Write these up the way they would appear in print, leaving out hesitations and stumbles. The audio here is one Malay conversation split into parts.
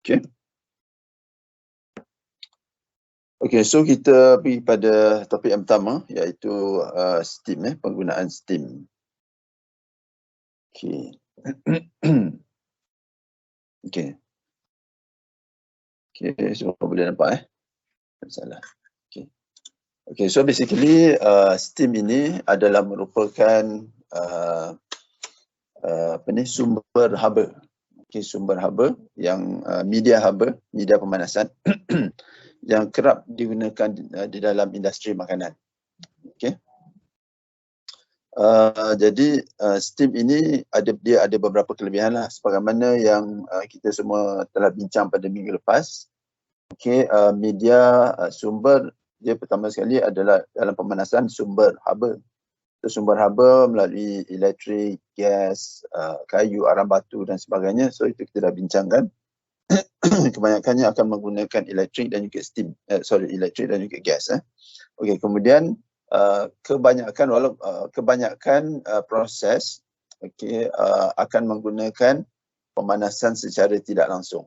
Okay. Okay, so kita pergi pada topik yang pertama, iaitu steam, penggunaan steam. Okay. Okay. Okay, semua boleh nampak Salah. Okay. Okay, so basically steam ini adalah merupakan sumber haba. Okay, sumber haba yang media haba, media pemanasan yang kerap digunakan di dalam industri makanan. Okay. Jadi steam ini dia ada beberapa kelebihan lah, sebagaimana yang kita semua telah bincang pada minggu lepas. Okay, media sumber dia pertama sekali adalah dalam pemanasan sumber haba. Sumber haba melalui elektrik, gas, kayu, arang batu dan sebagainya. So itu kita dah bincangkan. Kebanyakannya akan menggunakan elektrik dan juga steam. Elektrik dan juga gas. Okey, kemudian kebanyakan proses akan menggunakan pemanasan secara tidak langsung.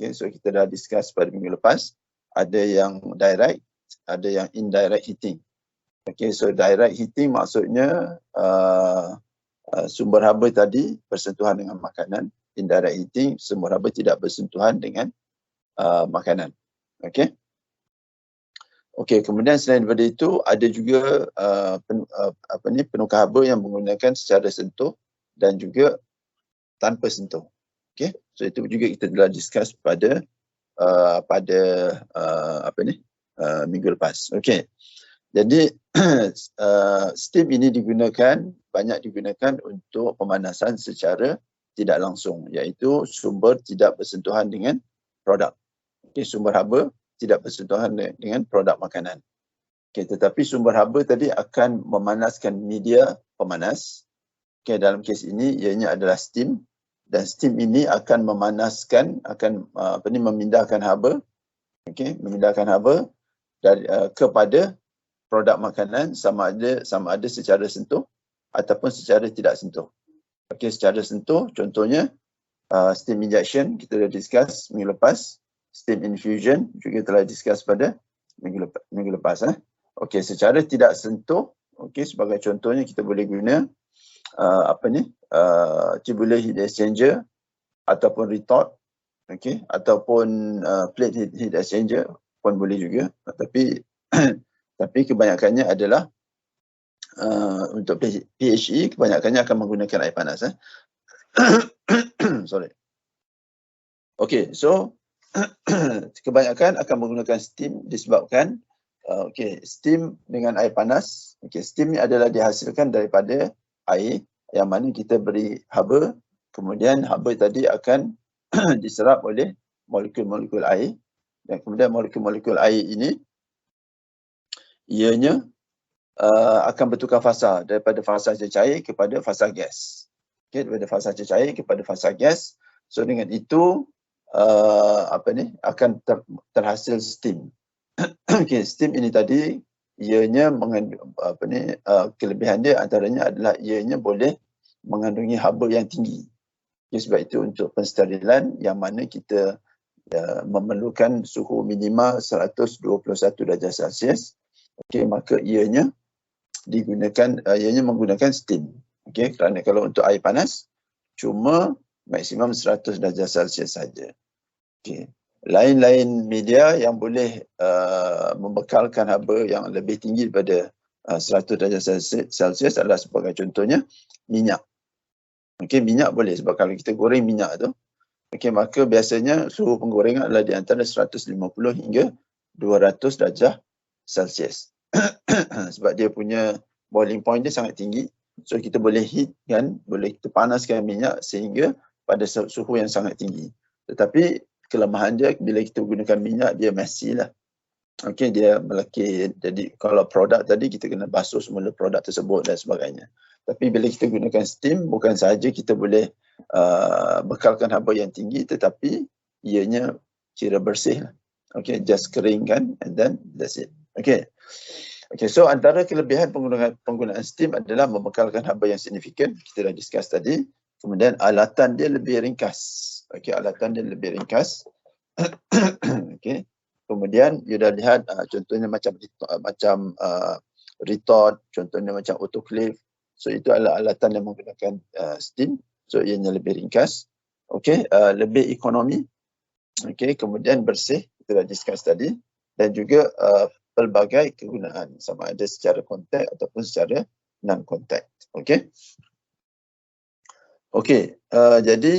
Okay, so kita dah discuss pada minggu lepas. Ada yang direct, ada yang indirect heating. Okay, so direct heating maksudnya sumber haba tadi bersentuhan dengan makanan. Indirect heating, sumber haba tidak bersentuhan dengan makanan. Okay. Okay, kemudian selain daripada itu ada juga penukar haba yang menggunakan secara sentuh dan juga tanpa sentuh. Okay, so itu juga kita telah discuss pada minggu lepas. Okay. Jadi steam ini banyak digunakan untuk pemanasan secara tidak langsung, iaitu sumber tidak bersentuhan dengan produk. Okay, sumber haba tidak bersentuhan dengan produk makanan. Okay, tetapi sumber haba tadi akan memanaskan media pemanas. Okay, dalam kes ini ianya adalah steam, dan steam ini akan memanaskan, memindahkan haba, memindahkan haba dari kepada produk makanan sama ada secara sentuh ataupun secara tidak sentuh. Okey, secara sentuh contohnya steam injection kita dah discuss minggu lepas, steam infusion juga telah discuss pada minggu lepas. Okey, secara tidak sentuh, sebagai contohnya kita boleh guna tubular heat exchanger ataupun retort, ataupun plate heat exchanger pun boleh juga, tapi kebanyakannya adalah untuk PHE kebanyakannya akan menggunakan air panas. Sorry. Okey, so kebanyakan akan menggunakan steam disebabkan steam dengan air panas. Steam ni adalah dihasilkan daripada air yang mana kita beri haba, kemudian haba tadi akan diserap oleh molekul-molekul air, dan kemudian molekul-molekul air ini ianya akan bertukar fasa daripada fasa cecair kepada fasa gas. Daripada fasa cecair kepada fasa gas. So dengan itu akan terhasil steam. Steam ini tadi ianya mengandung kelebihan dia antaranya adalah ianya boleh mengandungi haba yang tinggi. Sebab itu untuk pensterilan yang mana kita memerlukan suhu minimal 121 darjah Celsius, maka ianya menggunakan steam. Kerana kalau untuk air panas cuma maksimum 100 darjah Celsius saja. Lain-lain media yang boleh membekalkan haba yang lebih tinggi daripada 100 darjah Celsius adalah sebagai contohnya minyak. Minyak boleh, sebab kalau kita goreng minyak tu, maka biasanya suhu penggorengan adalah di antara 150 hingga 200 darjah Celsius. Sebab dia punya boiling point dia sangat tinggi. So kita boleh heat boleh kita panaskan minyak sehingga pada suhu yang sangat tinggi. Tetapi kelemahan dia bila kita gunakan minyak, dia messy lah. Dia melekit. Jadi kalau produk tadi kita kena basuh semula produk tersebut dan sebagainya. Tapi bila kita gunakan steam, bukan sahaja kita boleh bekalkan haba yang tinggi, tetapi ianya kira bersih lah. Just keringkan and then that's it. So antara kelebihan penggunaan steam adalah membekalkan haba yang signifikan, kita dah discuss tadi. Kemudian alatan dia lebih ringkas. Alatan dia lebih ringkas. Okey. Kemudian you dah lihat contohnya macam retort, contohnya macam autoclave. So itu adalah alatan yang menggunakan steam. So ianya lebih ringkas. Okey, lebih ekonomi. Okey, kemudian bersih, kita dah discuss tadi, dan juga pelbagai kegunaan sama ada secara kontak ataupun secara non kontak. Okey. Okey, jadi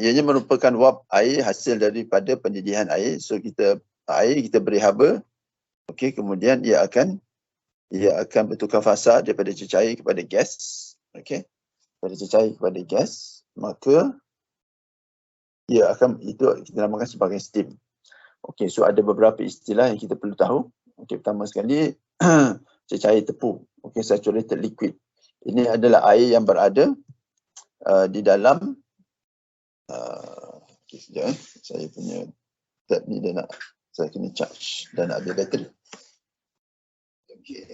ianya merupakan wap air hasil daripada pendidihan air. So kita beri haba. Okey, kemudian ia akan bertukar fasa daripada cecair kepada gas. Okey. Daripada cecair kepada gas, maka itu kita namakan sebagai steam. Okey, so ada beberapa istilah yang kita perlu tahu. Okey, pertama sekali cecair tepu. Okey, saturated liquid. Ini adalah air yang berada di dalam okey, sekejap saya punya tab ni saya kena charge dan nak habis bateri. Okey.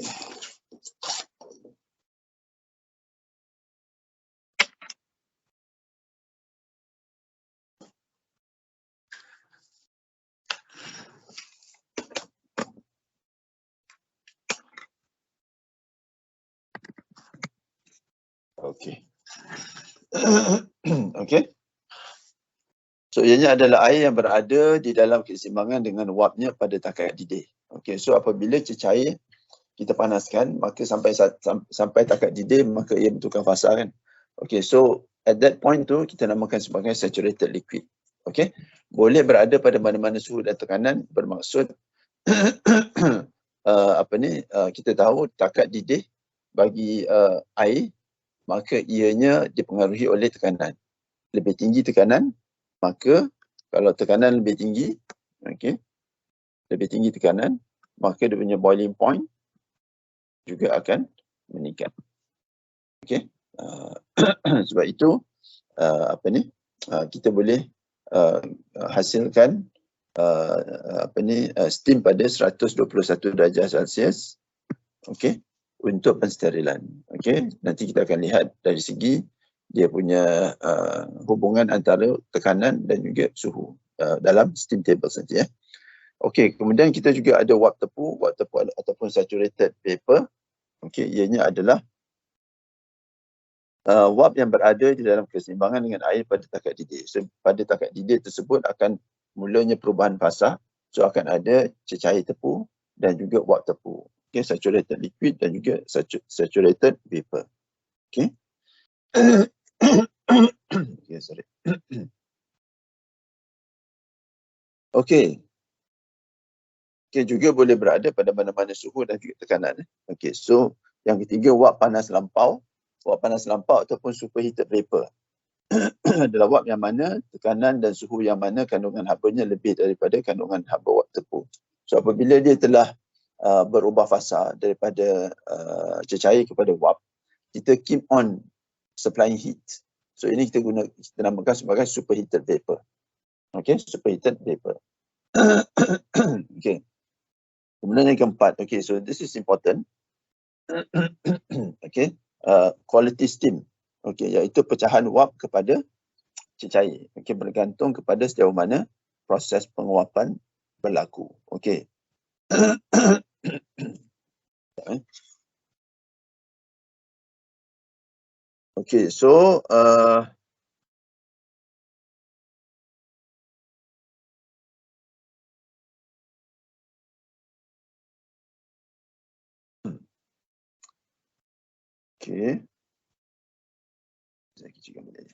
Okey. Okey. So ianya adalah air yang berada di dalam keseimbangan dengan wapnya pada takat didih. Okey, so apabila cecair kita panaskan, maka sampai takat didih, maka ia bertukar fasa kan. Okey, so at that point tu kita namakan sebagai saturated liquid. Okey, boleh berada pada mana-mana suhu dan tekanan, bermaksud kita tahu takat didih bagi air, maka ianya dipengaruhi oleh tekanan. Lebih tinggi tekanan, maka kalau tekanan lebih tinggi, okey, lebih tinggi tekanan, maka dia punya boiling point juga akan meningkat. Okey. Sebab itu kita boleh hasilkan steam pada 121 darjah Celsius, okey, untuk pensterilan. Okey, nanti kita akan lihat dari segi dia punya hubungan antara tekanan dan juga suhu dalam steam table saja. Okey, kemudian kita juga ada wap tepu ataupun saturated vapor. Okey, ianya adalah wap yang berada di dalam keseimbangan dengan air pada takat didih. So, pada takat didih tersebut akan mulanya perubahan fasa. So akan ada cecair tepu dan juga wap tepu. Okay, saturated liquid dan juga saturated vapor. Okay. Okay, sorry. Okay. Okay, juga boleh berada pada mana-mana suhu dan juga tekanan. Okay, so yang ketiga, wap panas lampau. Wap panas lampau ataupun superheated vapor adalah wap yang mana tekanan dan suhu yang mana kandungan habanya lebih daripada kandungan haba wap tepu. So apabila dia telah berubah fasa daripada cecair kepada wap, kita keep on supplying heat. So ini kita namakan sebagai superheated vapor. Okay, superheated vapor. Okay. Kemudian yang keempat, okay, so this is important. Okay, quality steam. Okay, iaitu pecahan wap kepada cecair. Okay, bergantung kepada sejauh mana proses penguapan berlaku. Okay. Okay, so okay. Saya kecilkan benda ni.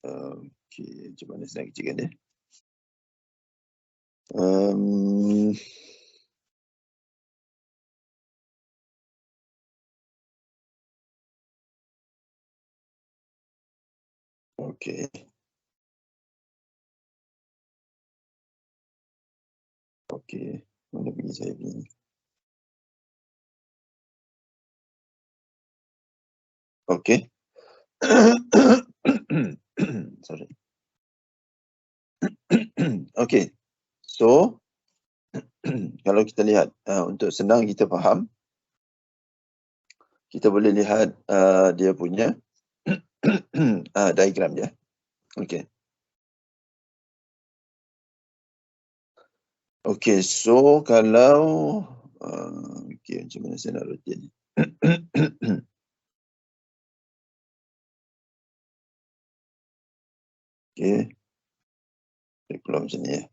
Okay, macam mana saya kecilkan dia? Okay. Okey, mana pergi saya ni? Okey. Sorry. Okey. So, kalau kita lihat, untuk senang kita faham, kita boleh lihat dia punya diagram dia. Okey. Okey, so kalau okey, macam mana saya nak rotate ni? Okey. Saya keluar macam ni ya.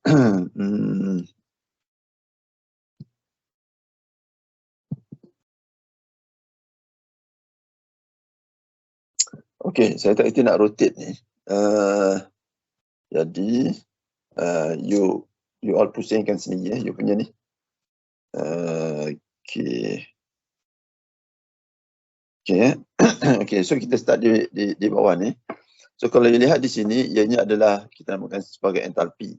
Hmm. Okey, saya tak kerti nak rotate ni. Jadi, you all pusingkan sendiri ya, you punya ni. Okey. Okey. Okey, so kita start di bawah ni. So kalau you lihat di sini, ianya adalah kita namakan sebagai entalpi.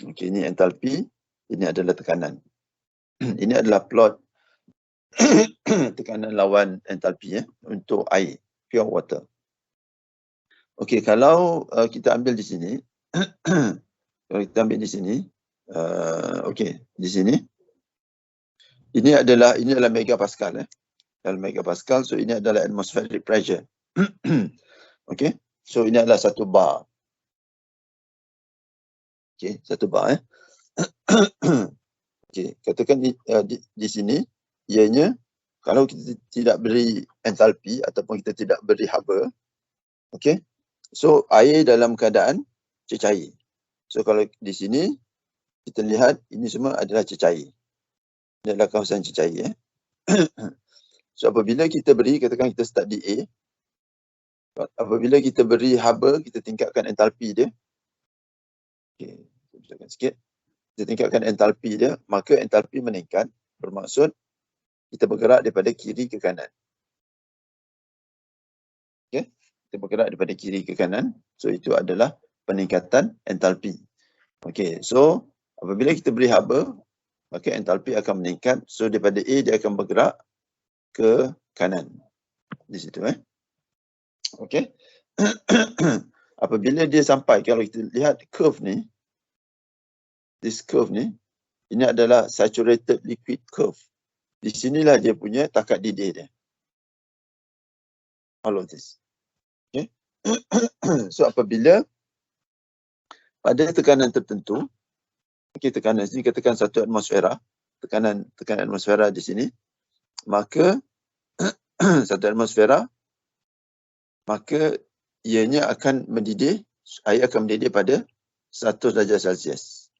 Okey, ini entalpi, ini adalah tekanan. Ini adalah plot tekanan lawan entalpi ya, untuk air, pure water. Okey, kalau kita ambil di sini, kalau kita ambil di sini, okey, di sini, ini adalah megapascal dalam megapascal, so ini adalah atmospheric pressure. Okey, so ini adalah satu bar. Okey, satu bar Okey, katakan di sini, ianya kalau kita tidak beri entalpi ataupun kita tidak beri haba, okey, so air dalam keadaan cecair. So kalau di sini kita lihat ini semua adalah cecair. Ini adalah kawasan cecair So apabila kita beri, katakan kita start di A, apabila kita beri haba, kita tingkatkan entalpi dia. Okey, saya besarkan sikit. Kita tingkatkan entalpi dia, maka entalpi meningkat, bermaksud kita bergerak daripada kiri ke kanan. Okey, kita bergerak daripada kiri ke kanan. So itu adalah peningkatan entalpi. Okey, so apabila kita beri haba, maka entalpi akan meningkat. So daripada A dia akan bergerak ke kanan. Di situ Okey. Apabila dia sampai, kalau kita lihat curve ni, this curve ni, ini adalah saturated liquid curve. Di sinilah dia punya takat didih dia. All of this. Okay. So apabila pada tekanan tertentu, okay, tekanan sini katakan 1 atmosfera, tekanan atmosfera di sini, maka 1 atmosfera, maka ianya akan mendidih, air akan mendidih pada 100 darjah Celsius.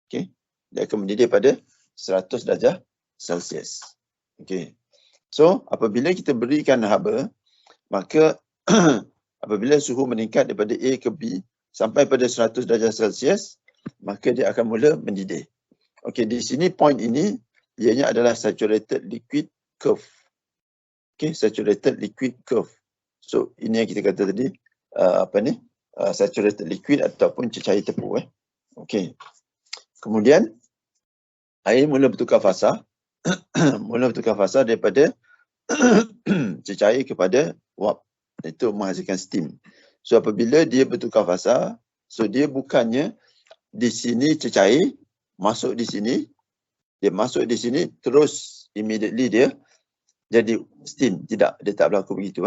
Okay. Dia akan mendidih pada 100 darjah Celsius. Okay. So, apabila kita berikan haba, maka apabila suhu meningkat daripada A ke B sampai pada 100 darjah Celsius, maka dia akan mula mendidih. Okay, di sini point ini, ianya adalah saturated liquid curve. Okay, saturated liquid curve. So, ini yang kita kata tadi, saturated liquid ataupun cecair tepu. Okay. Kemudian, air mula bertukar fasa. Mula bertukar fasa daripada cecair kepada wap. Itu menghasilkan steam. So, apabila dia bertukar fasa, so dia bukannya di sini cecair, masuk di sini, dia masuk di sini, terus immediately dia jadi steam. Tidak, dia tak berlaku begitu.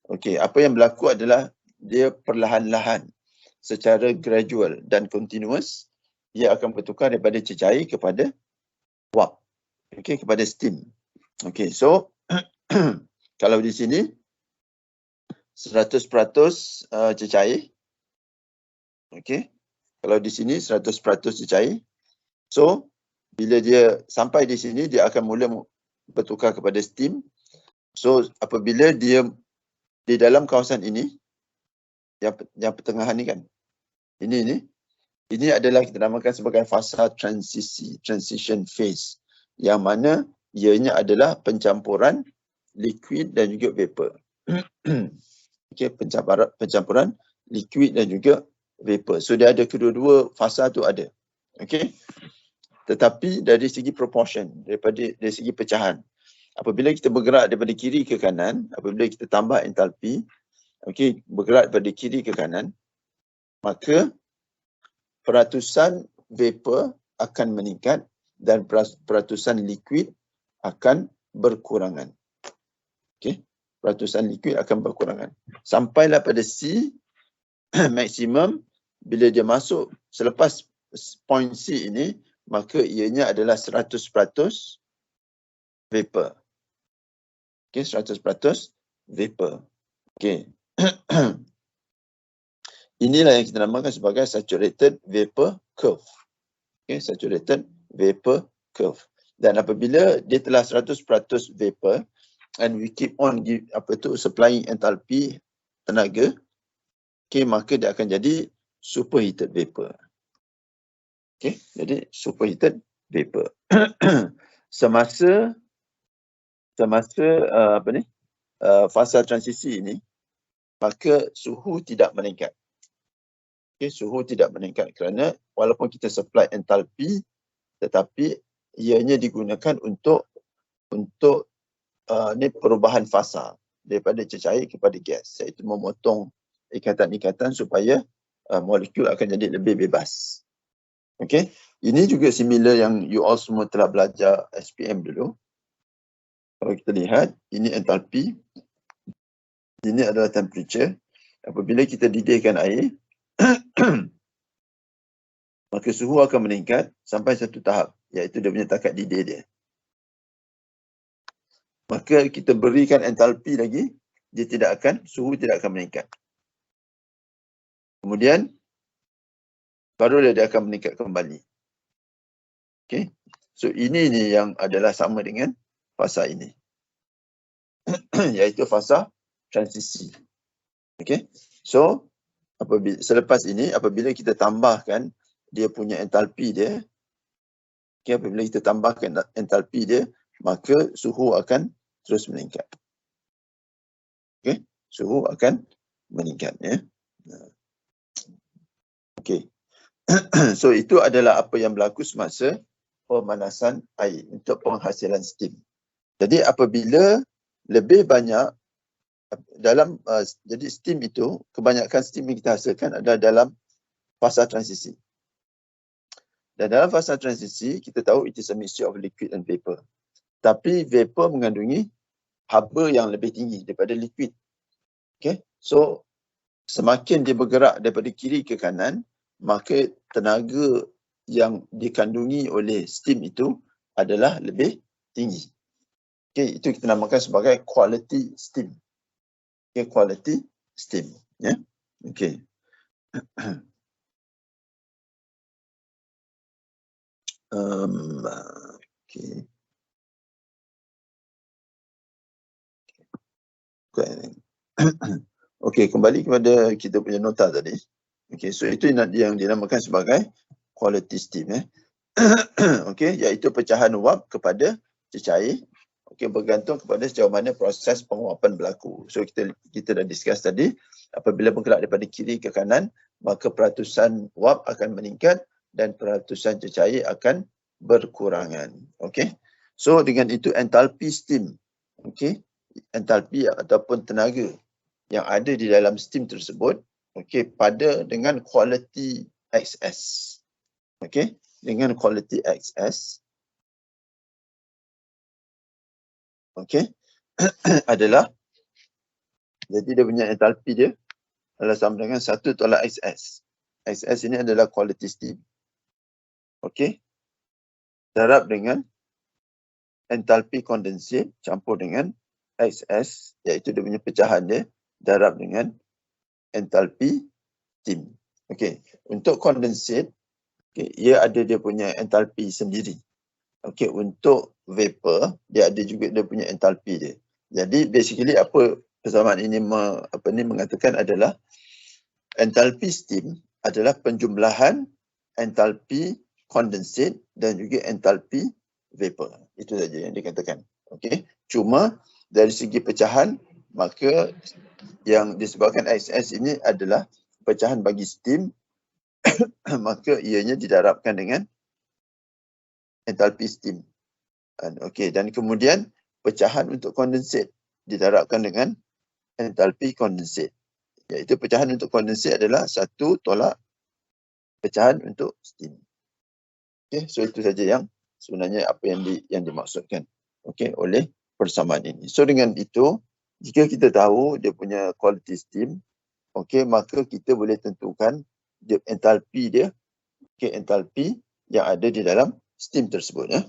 Okey, apa yang berlaku adalah dia perlahan-lahan, secara gradual dan continuous, dia akan bertukar daripada cecair kepada wap. Okey, kepada steam. Okey, so kalau di sini 100% cecair. Okey. Kalau di sini 100% cecair. So, bila dia sampai di sini, dia akan mula bertukar kepada steam. So, apabila dia di dalam kawasan ini, yang pertengahan ni kan, ini Ini adalah kita namakan sebagai fasa transisi, transition phase, yang mana ianya adalah pencampuran liquid dan juga vapor. Okey, pencampuran liquid dan juga vapor. So dia ada kedua-dua fasa tu ada. Okey. Tetapi dari segi proportion, dari segi pecahan. Apabila kita bergerak daripada kiri ke kanan, apabila kita tambah entalpi, okey, bergerak daripada kiri ke kanan, maka peratusan vapor akan meningkat dan peratusan liquid akan berkurangan. Okey, peratusan liquid akan berkurangan. Sampailah pada C maksimum, bila dia masuk selepas point C ini, maka ianya adalah 100% vapor. Okey, 100% vapor. Okey. Inilah yang kita namakan sebagai saturated vapor curve. Okay, saturated vapor curve. Dan apabila dia telah 100% vapor and we keep on supplying enthalpy tenaga, okay, maka dia akan jadi superheated vapor. Okay, jadi superheated vapor. semasa fasa transisi ini, maka suhu tidak meningkat. Okay, suhu tidak meningkat kerana walaupun kita supply enthalpy, tetapi ianya digunakan untuk perubahan fasa daripada cecair kepada gas, iaitu memotong ikatan-ikatan supaya molekul akan jadi lebih bebas. Okey, ini juga similar yang you all semua telah belajar SPM dulu. Kalau kita lihat, ini enthalpy, ini adalah temperature. Apabila kita didihkan air, maka suhu akan meningkat sampai satu tahap, iaitu dia punya takat didih dia. Maka kita berikan enthalpy lagi, suhu tidak akan meningkat. Kemudian, baru dia akan meningkat kembali. Okay. So ini yang adalah sama dengan fasa ini. Iaitu fasa transisi. Okay. So, selepas ini, apabila kita tambahkan dia punya enthalpy dia, okay, apabila kita tambahkan enthalpy dia, maka suhu akan terus meningkat. Okay. Suhu akan meningkat. Ya. Okay. So itu adalah apa yang berlaku semasa pemanasan air untuk penghasilan steam. Jadi apabila lebih banyak jadi steam itu, kebanyakan steam yang kita hasilkan adalah dalam fasa transisi. Dan dalam fasa transisi, kita tahu it is a mixture of liquid and vapor. Tapi vapor mengandungi haba yang lebih tinggi daripada liquid. Okay? So semakin dia bergerak daripada kiri ke kanan, maka tenaga yang dikandungi oleh steam itu adalah lebih tinggi. Okay, itu kita namakan sebagai quality steam. Okay, quality steam. Ya, yeah? Okay. Okay. Okay, kembali kepada kita punya nota tadi. Okay, so itu yang dinamakan sebagai quality steam. Okay, iaitu pecahan uap kepada cecair. Okay, bergantung kepada sejauh mana proses penguapan berlaku. So kita dah discuss tadi, apabila bergerak daripada kiri ke kanan, maka peratusan uap akan meningkat dan peratusan cecair akan berkurangan. Okay, so dengan itu enthalpy steam, okay, enthalpy ataupun tenaga yang ada di dalam steam tersebut, okay, pada dengan quality XS. Okay, dengan quality XS, okay, adalah, jadi dia punya enthalpy dia adalah sama dengan 1 tolak XS. XS ini adalah quality steam. Okay, darab dengan enthalpy condensate campur dengan XS, iaitu dia punya pecahan dia, darab dengan enthalpy steam. Okay, untuk condensate, okay, ia ada dia punya enthalpy sendiri. Okay, untuk vapor, dia ada juga dia punya enthalpy dia. Jadi basically apa persamaan ini mengatakan adalah enthalpy steam adalah penjumlahan entalpi condensate dan juga entalpi vapor. Itu saja yang dikatakan. Okey. Cuma dari segi pecahan, maka yang disebabkan XS ini adalah pecahan bagi steam, maka ianya didarabkan dengan entalpi steam. Okey, dan kemudian pecahan untuk condensate didarabkan dengan entalpi condensate. Iaitu pecahan untuk condensate adalah 1 tolak pecahan untuk steam. Okey, so itu saja yang sebenarnya apa yang dimaksudkan okey oleh persamaan ini. So dengan itu, jika kita tahu dia punya quality steam, okey, maka kita boleh tentukan dia entalpi dia, okey, entalpi yang ada di dalam steam tersebut ya.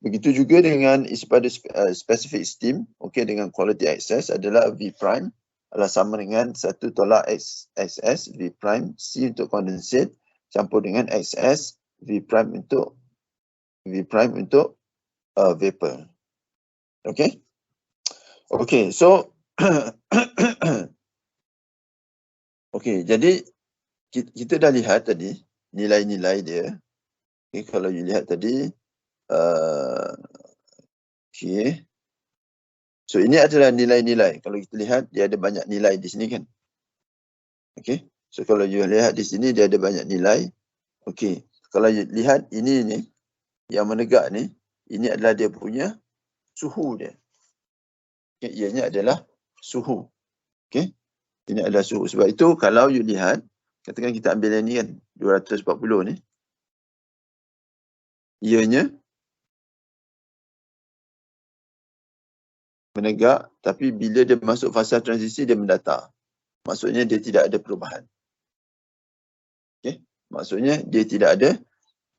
Begitu juga dengan pada specific steam, okey, dengan quality excess adalah V prime adalah sama dengan 1 tolak XS V prime C untuk condensate campur dengan XS V prime untuk vapor. Okey. Okey, so okey, jadi kita dah lihat tadi nilai-nilai dia. Okay, kalau you lihat tadi, okey. So ini adalah nilai-nilai. Kalau kita lihat dia ada banyak nilai di sini kan. Okey. So kalau you lihat di sini dia ada banyak nilai. Okey. Kalau you lihat ini ni yang menegak ni, ini adalah dia punya suhu dia. Okay, ianya adalah suhu. Okey. Ini adalah suhu. Sebab itu kalau you lihat, katakan kita ambil yang ni kan, 240 ni. Ianya menegak, tapi bila dia masuk fasa transisi dia mendatar. Maksudnya dia tidak ada perubahan. Okey. Maksudnya dia tidak ada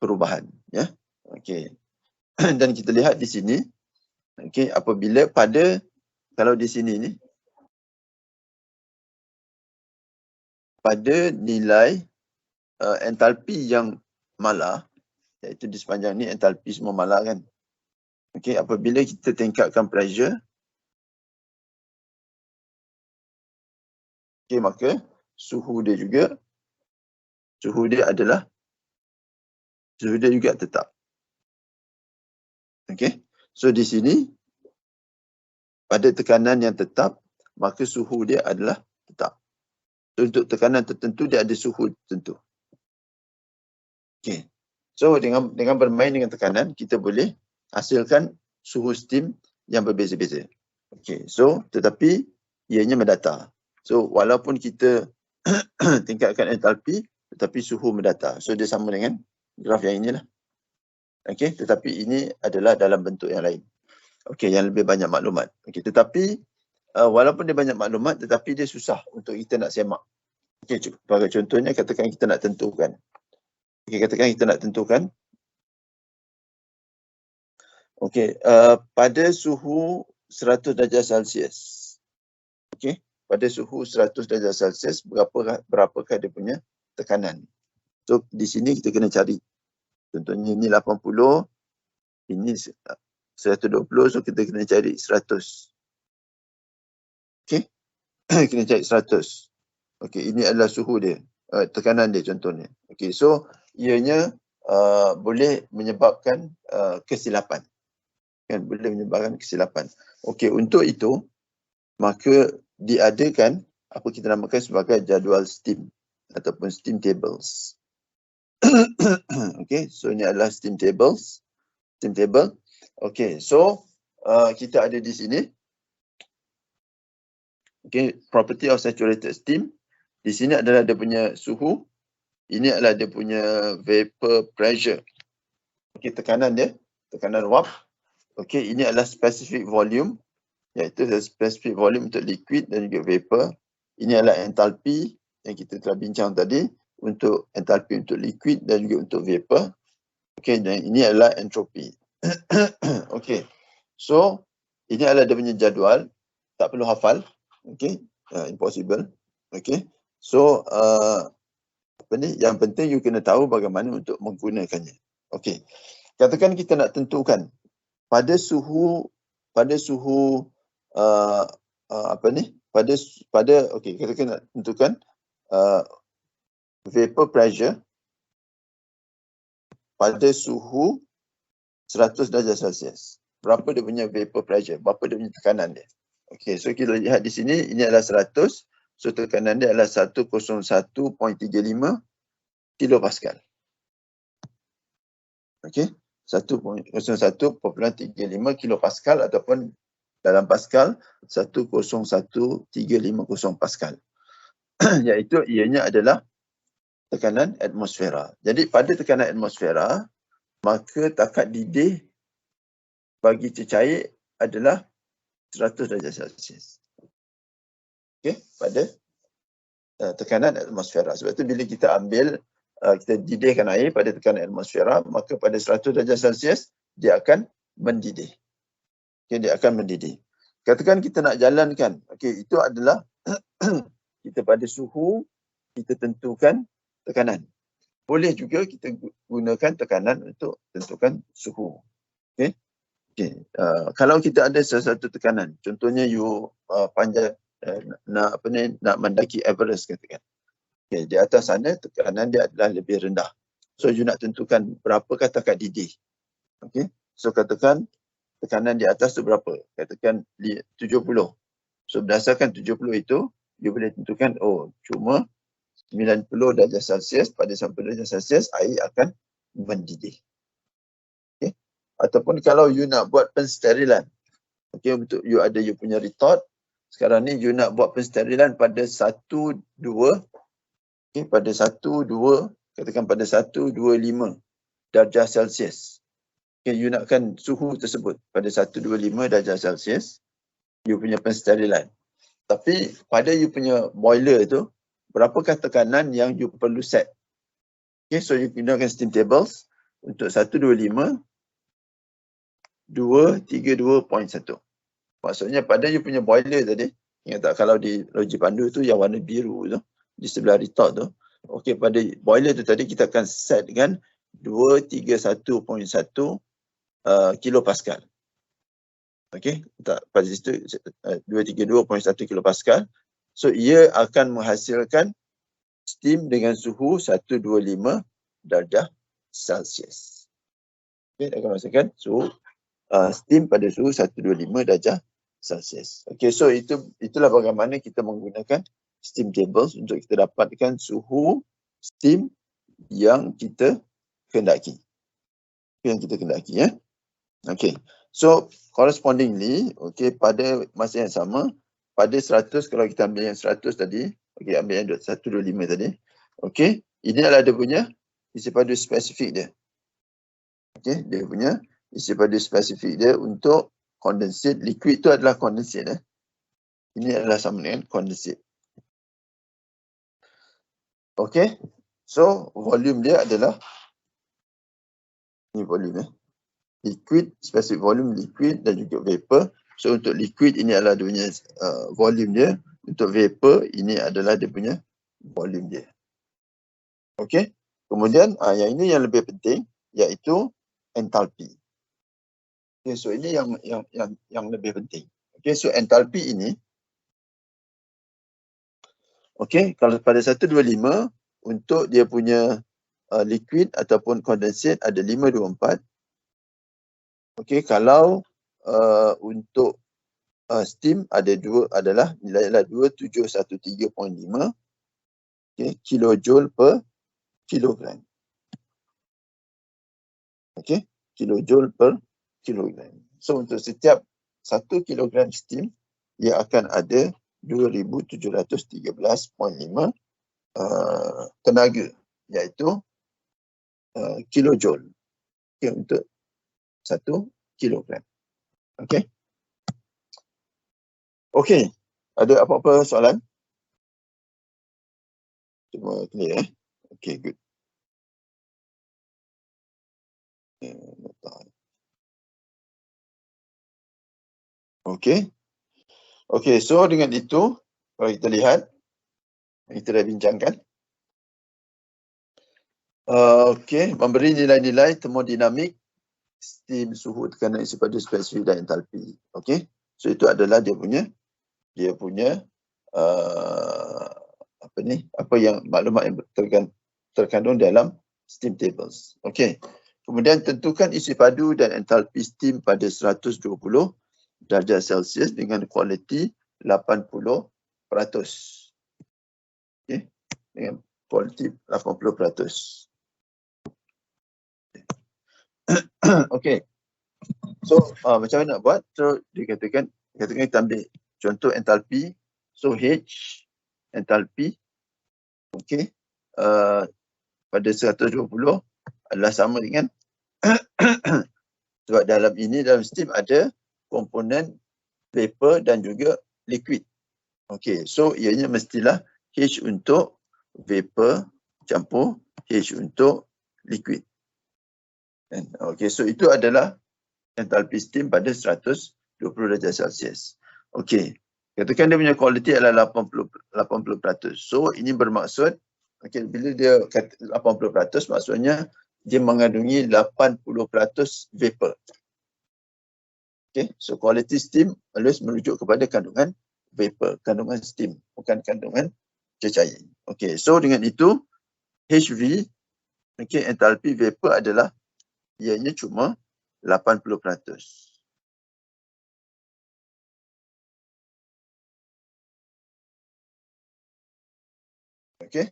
perubahan, ya. Okey. Dan kita lihat di sini, okey, apabila kalau di sini ni pada nilai entalpi yang malar, iaitu di sepanjang ni entalpi semua malar kan. Okey, apabila kita tingkatkan pressure, okey, maka suhu dia juga tetap. Okey. So di sini pada tekanan yang tetap, maka suhu dia adalah tetap. So, untuk tekanan tertentu dia ada suhu tertentu. Okey. So dengan bermain dengan tekanan, kita boleh hasilkan suhu steam yang berbeza-beza. Okey. So tetapi ianya mendatar. So walaupun kita tingkatkan entalpi, tetapi suhu mendatar. So dia sama dengan graf yang inilah. Okey, tetapi ini adalah dalam bentuk yang lain. Okey, yang lebih banyak maklumat. Okey, tetapi walaupun dia banyak maklumat, tetapi dia susah untuk kita nak semak. Okey, sebagai contohnya, katakan kita nak tentukan. Okey, katakan kita nak tentukan. Okey, pada suhu 100 darjah Celsius. Okey, pada suhu 100 darjah Celsius, berapakah dia punya tekanan? So, di sini kita kena cari. Contohnya ini 80, ini 120, so kita kena cari 100. Okey, kena cari 100. Okey, ini adalah suhu dia, tekanan dia contohnya. Okey, so ianya boleh menyebabkan kesilapan. Kan, boleh menyebabkan kesilapan. Okey, untuk itu maka diadakan apa kita namakan sebagai jadual steam ataupun steam tables. Okey, so ini adalah steam table. Okey, so kita ada di sini. Okey, property of saturated steam. Di sini adalah dia punya suhu. Ini adalah dia punya vapor pressure. Okey, tekanan dia, tekanan wap. Okey, ini adalah specific volume, iaitu specific volume untuk liquid dan juga vapor. Ini adalah entalpi yang kita telah bincang tadi, untuk entalpi untuk liquid dan juga untuk vapor. Okey, dan ini adalah entropi. Okey, so ini adalah dia punya jadual. Tak perlu hafal. Okey, impossible. Okey, so apa ni, yang penting you kena tahu bagaimana untuk menggunakannya. Okey, katakan kita nak tentukan pada suhu apa ni, okey, katakan nak tentukan vapor pressure pada suhu 100 darjah Celsius. Berapa dia punya vapor pressure, berapa dia punya tekanan dia. Okey, so kita lihat di sini, ini adalah 100. So tekanan dia adalah 101.35 kilopascal. Okey, 101.35 kilopascal ataupun dalam pascal 101.350 pascal. Iaitu ianya adalah tekanan atmosfera. Jadi pada tekanan atmosfera, maka takat didih bagi cecair adalah 100 darjah Celsius. Okey, pada tekanan atmosfera. Sebab tu bila kita ambil, kita didihkan air pada tekanan atmosfera, maka pada 100 darjah Celsius, dia akan mendidih. Okay, dia akan mendidih. Katakan kita nak jalankan, okay, itu adalah kita pada suhu, kita tentukan tekanan. Boleh juga kita gunakan tekanan untuk tentukan suhu. Okay. Okay. Kalau kita ada sesuatu tekanan, contohnya you panjat nak mendaki Everest katakan. Okay, di atas sana tekanan dia adalah lebih rendah. So you nak tentukan berapakah takat didih. Okay. So katakan tekanan di atas tu berapa? Katakan 70. So berdasarkan 70 itu, you boleh tentukan, oh cuma 90 darjah Celsius, pada 90 darjah Celsius air akan mendidih. Okay. Ataupun kalau you nak buat pensterilan, okay, untuk you ada you punya retort, sekarang ni you nak buat pensterilan pada 1, 2, okay, pada 1, 2, katakan pada 125 darjah Celsius. Okay, you nakkan suhu tersebut pada 125 darjah Celsius, you punya pensterilan. Tapi pada you punya boiler tu, berapakah tekanan yang you perlu set? Okay, so you gunakan steam tables untuk 125, 232.1. Maksudnya pada you punya boiler tadi, ingat tak kalau di loji pandu tu yang warna biru tu, di sebelah retort tu, okay, pada boiler tu tadi kita akan set dengan 231.1 kilopascal. Okey, pada situ 232.1 kilopascal. So ia akan menghasilkan steam dengan suhu 125 darjah Celsius. Okey, akan menghasilkan suhu steam pada suhu 125 darjah Celsius. Okey, so itulah bagaimana kita menggunakan steam tables untuk kita dapatkan suhu steam yang kita kendaki. Ya. Okay, so correspondingly, okay, pada masa yang sama, pada 100, kalau kita ambil yang 100 tadi, okay, ambil yang 125 tadi, okay, ini adalah dia punya isi padu spesifik dia. Okay, dia punya isi padu spesifik dia untuk condensate, liquid tu adalah condensate. Ini adalah sama dengan condensate. Okay, so volume dia adalah, ini volume liquid, specific volume liquid dan juga vapor. So untuk liquid ini adalah dia punya volume dia. Untuk vapor ini adalah dia punya volume dia. Okey. Kemudian yang ini yang lebih penting iaitu enthalpy. Okay, so ini yang lebih penting. Okey, so enthalpy ini, okey, kalau pada 125 untuk dia punya liquid ataupun condensate ada 524. Okey, kalau untuk steam ada adalah nilai adalah 2713.5, okey, kilojoule per kilogram. Okey, kilojoule per kilogram. So untuk setiap 1 kilogram steam ia akan ada 2713.5 tenaga, iaitu kilojoule, okay, untuk 1 kilogram. Okey. Okey, ada apa-apa soalan? Cuma clear Okey, good. Okey. Okey, so dengan itu kalau kita lihat, kita dah bincangkan. Okey, memberi nilai-nilai termodinamik steam, suhu, tekanan, isi padu spesifik dan enthalpy. Okey. So itu adalah dia punya apa yang maklumat yang terkandung dalam steam tables. Okey. Kemudian tentukan isi padu dan entalpi steam pada 120 darjah Celsius dengan kualiti 80%. Okey, dengan kualiti 80%. Okey. So macam mana nak buat? So dikatakan kita ambil contoh entalpi. So H entalpi okey pada 120 adalah sama dengan sebab dalam steam ada komponen vapor dan juga liquid. Okey, so ianya mestilah H untuk vapor campur H untuk liquid. Okey, so itu adalah entalpi steam pada 120 darjah Celsius. Okey, katakan dia punya kualiti adalah 80%. So ini bermaksud okey, bila dia kata 80% maksudnya dia mengandungi 80% vapor. Okey, so kualiti steam always merujuk kepada kandungan vapor, kandungan steam, bukan kandungan cecair. Okey, so dengan itu HV okey, entalpi vapor adalah ianya cuma 80%. Okey,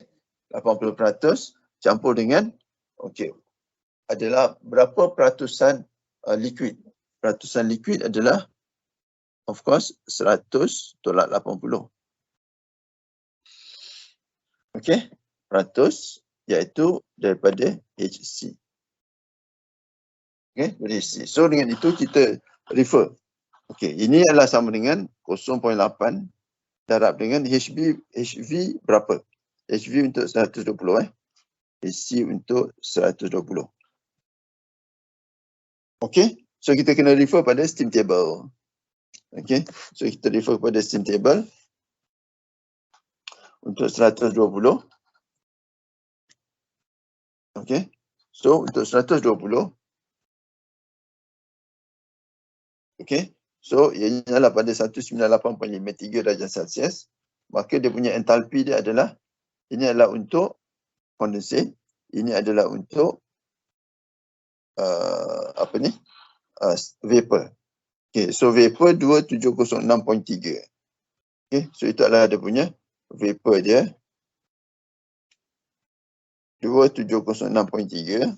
80% campur dengan okey adalah berapa peratusan liquid? Peratusan liquid adalah of course 100 tolak 80. Okey, peratus iaitu daripada HC. Okey, dari HC. So dengan itu kita refer. Okey, ini adalah sama dengan 0.8 darab dengan HV berapa? HV untuk 120 HC untuk 120. Okey, so kita kena refer pada steam table. Okey, so kita refer pada steam table untuk 120. Okey, so untuk 120 okey, so ianya adalah pada 198.53 darjah Celsius, maka dia punya entalpi dia adalah ini adalah untuk condensate, ini adalah untuk vapor. Okey, so vapor 2706.3. Okey, so itu adalah dia punya vapor dia 2706.3.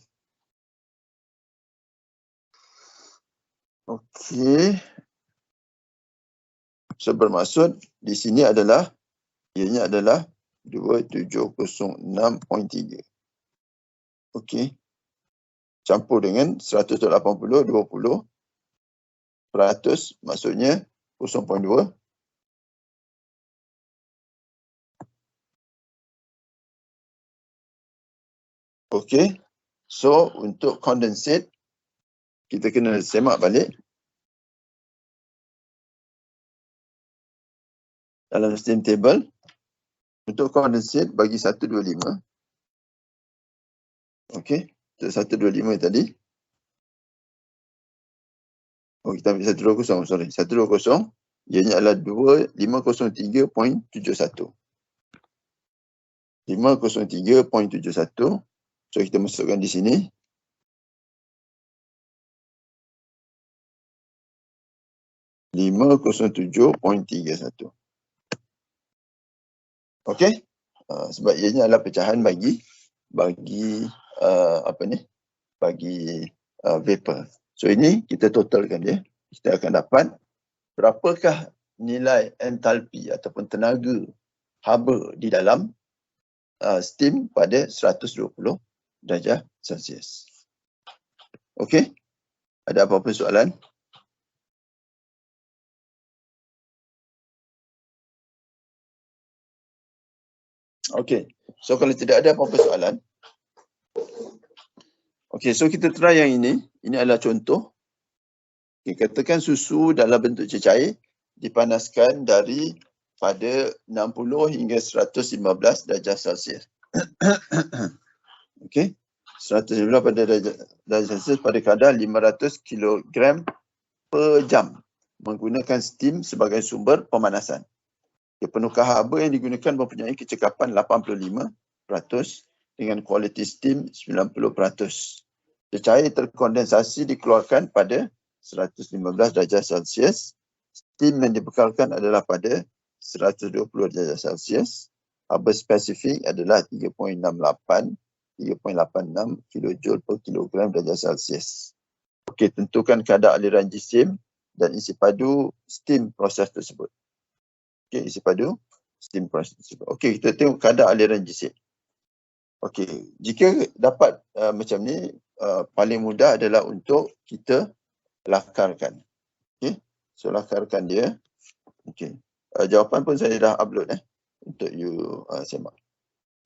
Okey. So bermaksud di sini adalah ianya adalah 2706.3. Okey. Campur dengan 180 20% maksudnya 0.2. Okey. So untuk condensate kita kena semak balik dalam steam table. Untuk condensate bagi 125. Okey, untuk 125 tadi. Oh, kita ambil 120, sorry. 120 ianya adalah 503.71. 503.71. So kita masukkan di sini. .31. Okey. Sebab ianya adalah pecahan bagi vapor. So ini kita totalkan dia. Kita akan dapat berapakah nilai entalpi ataupun tenaga haba di dalam steam pada 120 darjah Celsius. Okey. Ada apa-apa soalan? Okey. So kalau tidak ada apa-apa soalan. Okey, so kita try yang ini. Ini adalah contoh. Okay, katakan susu dalam bentuk cecair dipanaskan dari pada 60 hingga 115 darjah Celsius. Okey. 115 pada darjah Celsius pada kadar 500 kg per jam menggunakan steam sebagai sumber pemanasan. Penukar haba yang digunakan mempunyai kecekapan 85% dengan kualiti steam 90%. Cair terkondensasi dikeluarkan pada 115 darjah Celsius. Steam yang dibekalkan adalah pada 120 darjah Celsius. Haba spesifik adalah 3.86 kilojoule per kilogram darjah Celsius. Okey, tentukan kadar aliran jisim dan isi padu steam proses tersebut. Okey, isi padu steam proses tersebut. Okey, kita tengok kadar aliran jisim. Okey, jika dapat macam ni, paling mudah adalah untuk kita lakarkan. Okey, so lakarkan dia. Okey, jawapan pun saya dah upload untuk you semak.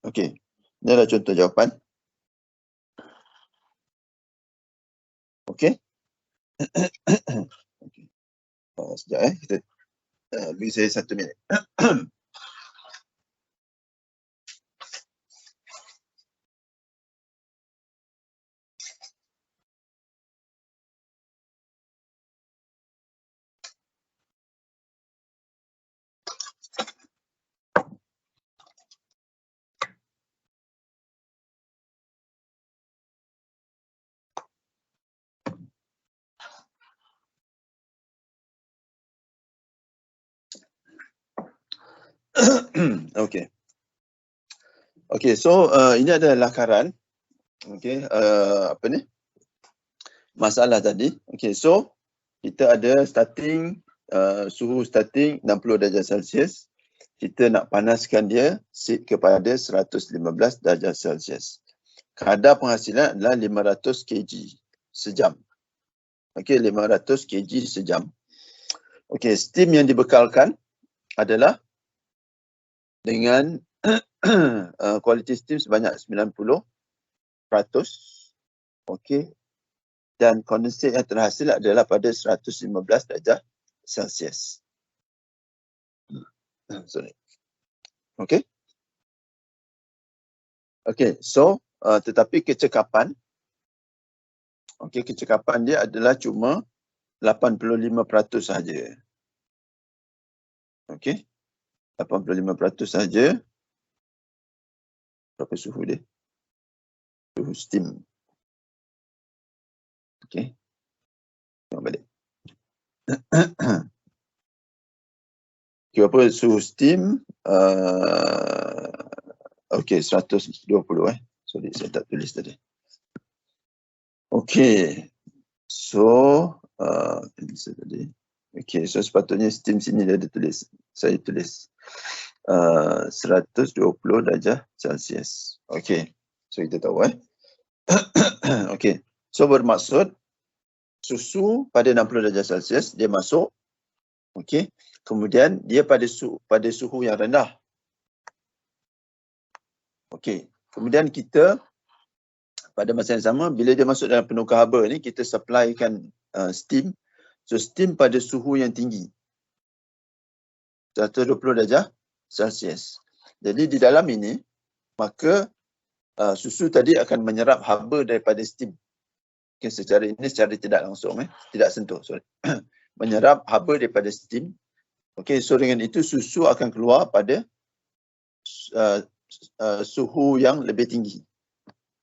Okey, ini adalah contoh jawapan. Okey. Okay. Sekejap kita beri saya 1 minit. Okey. Okey, so ini adalah lakaran. Okey, apa ni? Masalah tadi. Okey, so kita ada starting suhu starting 60 darjah Celsius. Kita nak panaskan dia set kepada 115 darjah Celsius. Kadar penghasilan adalah 500 kg sejam. Okey, 500 kg sejam. Okey, steam yang dibekalkan adalah dengan kualiti steam sebanyak 90%. Okey. Dan kondensat yang terhasil adalah pada 115 darjah Celsius. Sorry. Okey. Okey, so tetapi kecekapan dia adalah cuma 85% saja. Okey. 85% saja. Berapa suhu dia? Suhu steam. Okey. Tengok balik. Berapa suhu steam? Okey, 120 Sorry, saya tak tulis tadi. Okey. So, okey, so sepatutnya steam sini dia ada tulis. Saya tulis 120 darjah Celsius. Okey. So kita tahu Okey. So bermaksud susu pada 60 darjah Celsius dia masuk. Okey. Kemudian dia pada suhu yang rendah. Okey. Kemudian kita pada masa yang sama bila dia masuk dalam penukar haba ni kita supplykan steam. So steam pada suhu yang tinggi. 120 darjah Celsius. Jadi di dalam ini maka susu tadi akan menyerap haba daripada steam. Okay, secara tidak langsung tidak sentuh, sorry. Menyerap haba daripada steam. Okey, so dengan itu susu akan keluar pada suhu yang lebih tinggi.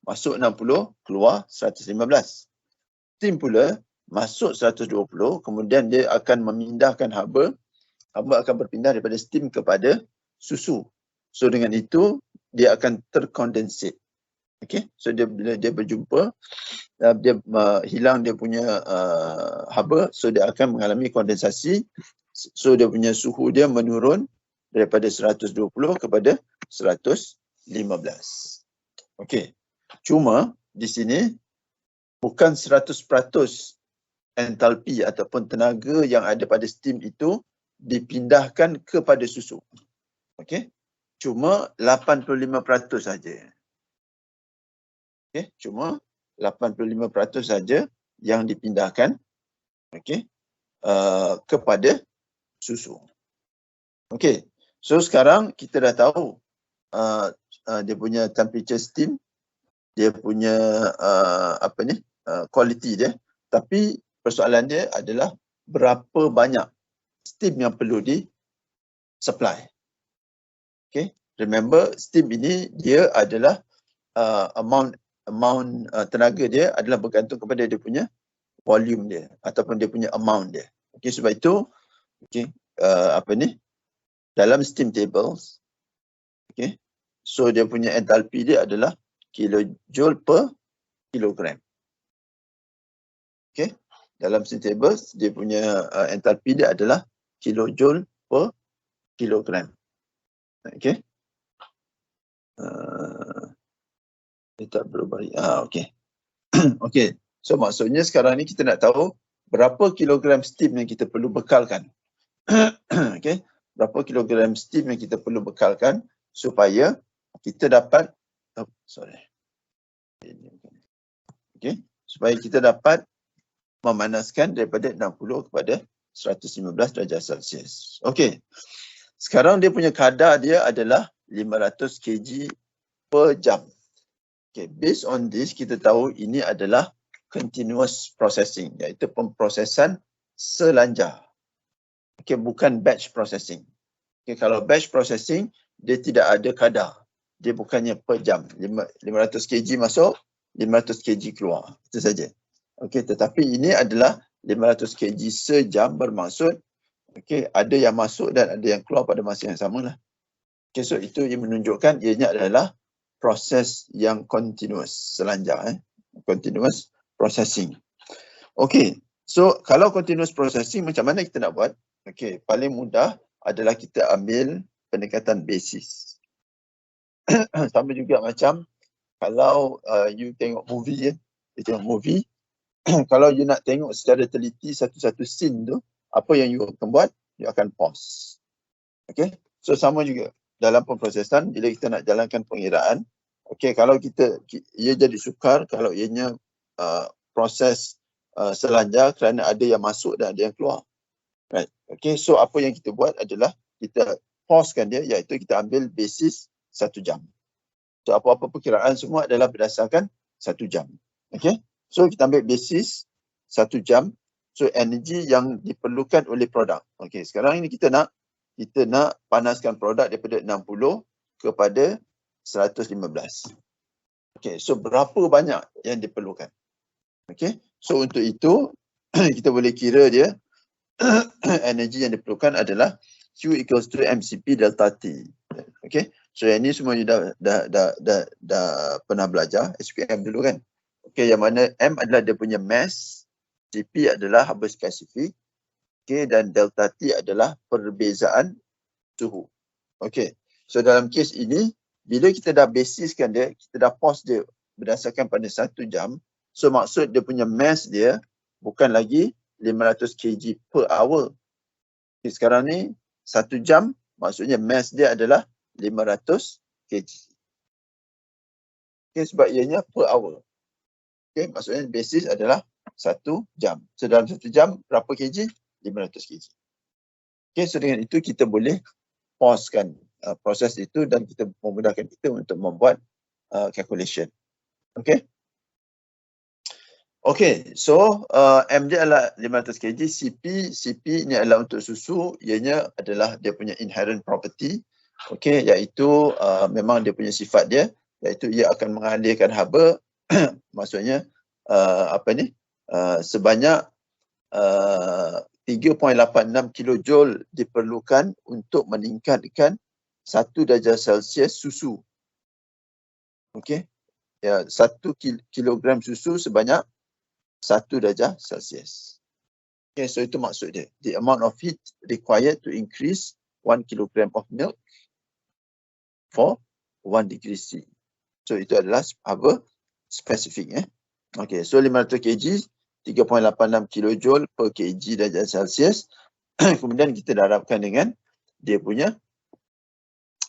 Masuk 60, keluar 115. Steam pula masuk 120, kemudian dia akan memindahkan haba akan berpindah daripada steam kepada susu. So dengan itu dia akan terkondensat. Okey, so bila dia berjumpa, dia hilang dia punya haba, so dia akan mengalami kondensasi. So dia punya suhu dia menurun daripada 120 kepada 115. Okey. Cuma di sini bukan 100% entalpi ataupun tenaga yang ada pada steam itu dipindahkan kepada susu. Okey. Cuma 85% saja. Okey, cuma 85% saja yang dipindahkan kepada susu. Okey. So sekarang kita dah tahu dia punya temperature steam, dia punya quality dia, tapi persoalan dia adalah berapa banyak steam yang perlu di supply. Okay, remember steam ini dia adalah amount amount tenaga dia adalah bergantung kepada dia punya volume dia ataupun dia punya amount dia. Okey, sebab itu dalam steam tables, okey, so dia punya enthalpy dia adalah kilojoule per kilogram. Okey, dalam steam tables dia punya enthalpy dia adalah kilojoule per kilogram. Okey. Dia tak berubah. Okey. Okey. So maksudnya sekarang ni kita nak tahu berapa kilogram steam yang kita perlu bekalkan. Okey. Berapa kilogram steam yang kita perlu bekalkan supaya kita dapat okey, supaya kita dapat memanaskan daripada 60 kepada 115 darjah Celsius. Okey. Sekarang dia punya kadar dia adalah 500 kg per jam. Okay, based on this, kita tahu ini adalah continuous processing, iaitu pemprosesan selanjar. Okay, bukan batch processing. Okay, kalau batch processing, dia tidak ada kadar. Dia bukannya per jam. 500 kg masuk, 500 kg keluar. Itu saja. Okay, tetapi ini adalah 500 kg sejam, bermaksud okay, ada yang masuk dan ada yang keluar pada masa yang sama lah. Okay, so itu yang menunjukkan ianya adalah proses yang continuous, selanjar, continuous processing. Okey, so kalau continuous processing macam mana kita nak buat? Okey, paling mudah adalah kita ambil pendekatan basis. Sama juga macam kalau you tengok movie, kalau you nak tengok secara teliti satu-satu scene tu, apa yang you akan buat? You akan pause. Okey, so sama juga dalam pemprosesan, bila kita nak jalankan pengiraan, okey, kalau ia jadi sukar kalau ianya proses selanjar kerana ada yang masuk dan ada yang keluar. Right. Okey, so apa yang kita buat adalah kita pausekan dia, iaitu kita ambil basis 1 jam. So apa-apa perkiraan semua adalah berdasarkan 1 jam. Okey, so kita ambil basis 1 jam. So energi yang diperlukan oleh produk. Okey, sekarang ini kita nak panaskan produk daripada 60 kepada 115. Okey, so berapa banyak yang diperlukan? Okey, so untuk itu kita boleh kira dia energi yang diperlukan adalah Q equals to MCP delta T. Okey, so yang ini semua you dah pernah belajar SPM dulu kan? Okey, yang mana M adalah dia punya mass, CP adalah haba spesifik, okey, dan delta T adalah perbezaan suhu. Okey, so dalam kes ini bila kita dah basiskan dia, kita dah pause dia berdasarkan pada 1 jam, so maksud dia punya mass dia bukan lagi 500 kg per hour. Okay, sekarang ni 1 jam, maksudnya mass dia adalah 500 kg. Okay, sebab ianya per hour. Okay, maksudnya basis adalah 1 jam. So dalam 1 jam berapa kg? 500 kg. Okay, so dengan itu kita boleh pausekan proses itu dan kita memudahkan kita untuk membuat calculation. Okay. Okay, so M dia adalah 500 kg, CP ni adalah untuk susu, ianya adalah dia punya inherent property, okay, iaitu memang dia punya sifat dia, iaitu ia akan mengalirkan haba, maksudnya sebanyak 3.86 kilojoule diperlukan untuk meningkatkan 1 darjah Celsius susu. Okay, ya, 1 kilogram susu sebanyak 1 darjah Celsius. Okay, so itu maksud dia. The amount of heat required to increase 1 kilogram of milk for 1 degree C. So itu adalah apa? Spesifik. Okay, so 500 kg, 3.86 kilojoule per kg darjah Celsius. Kemudian kita darabkan dengan dia punya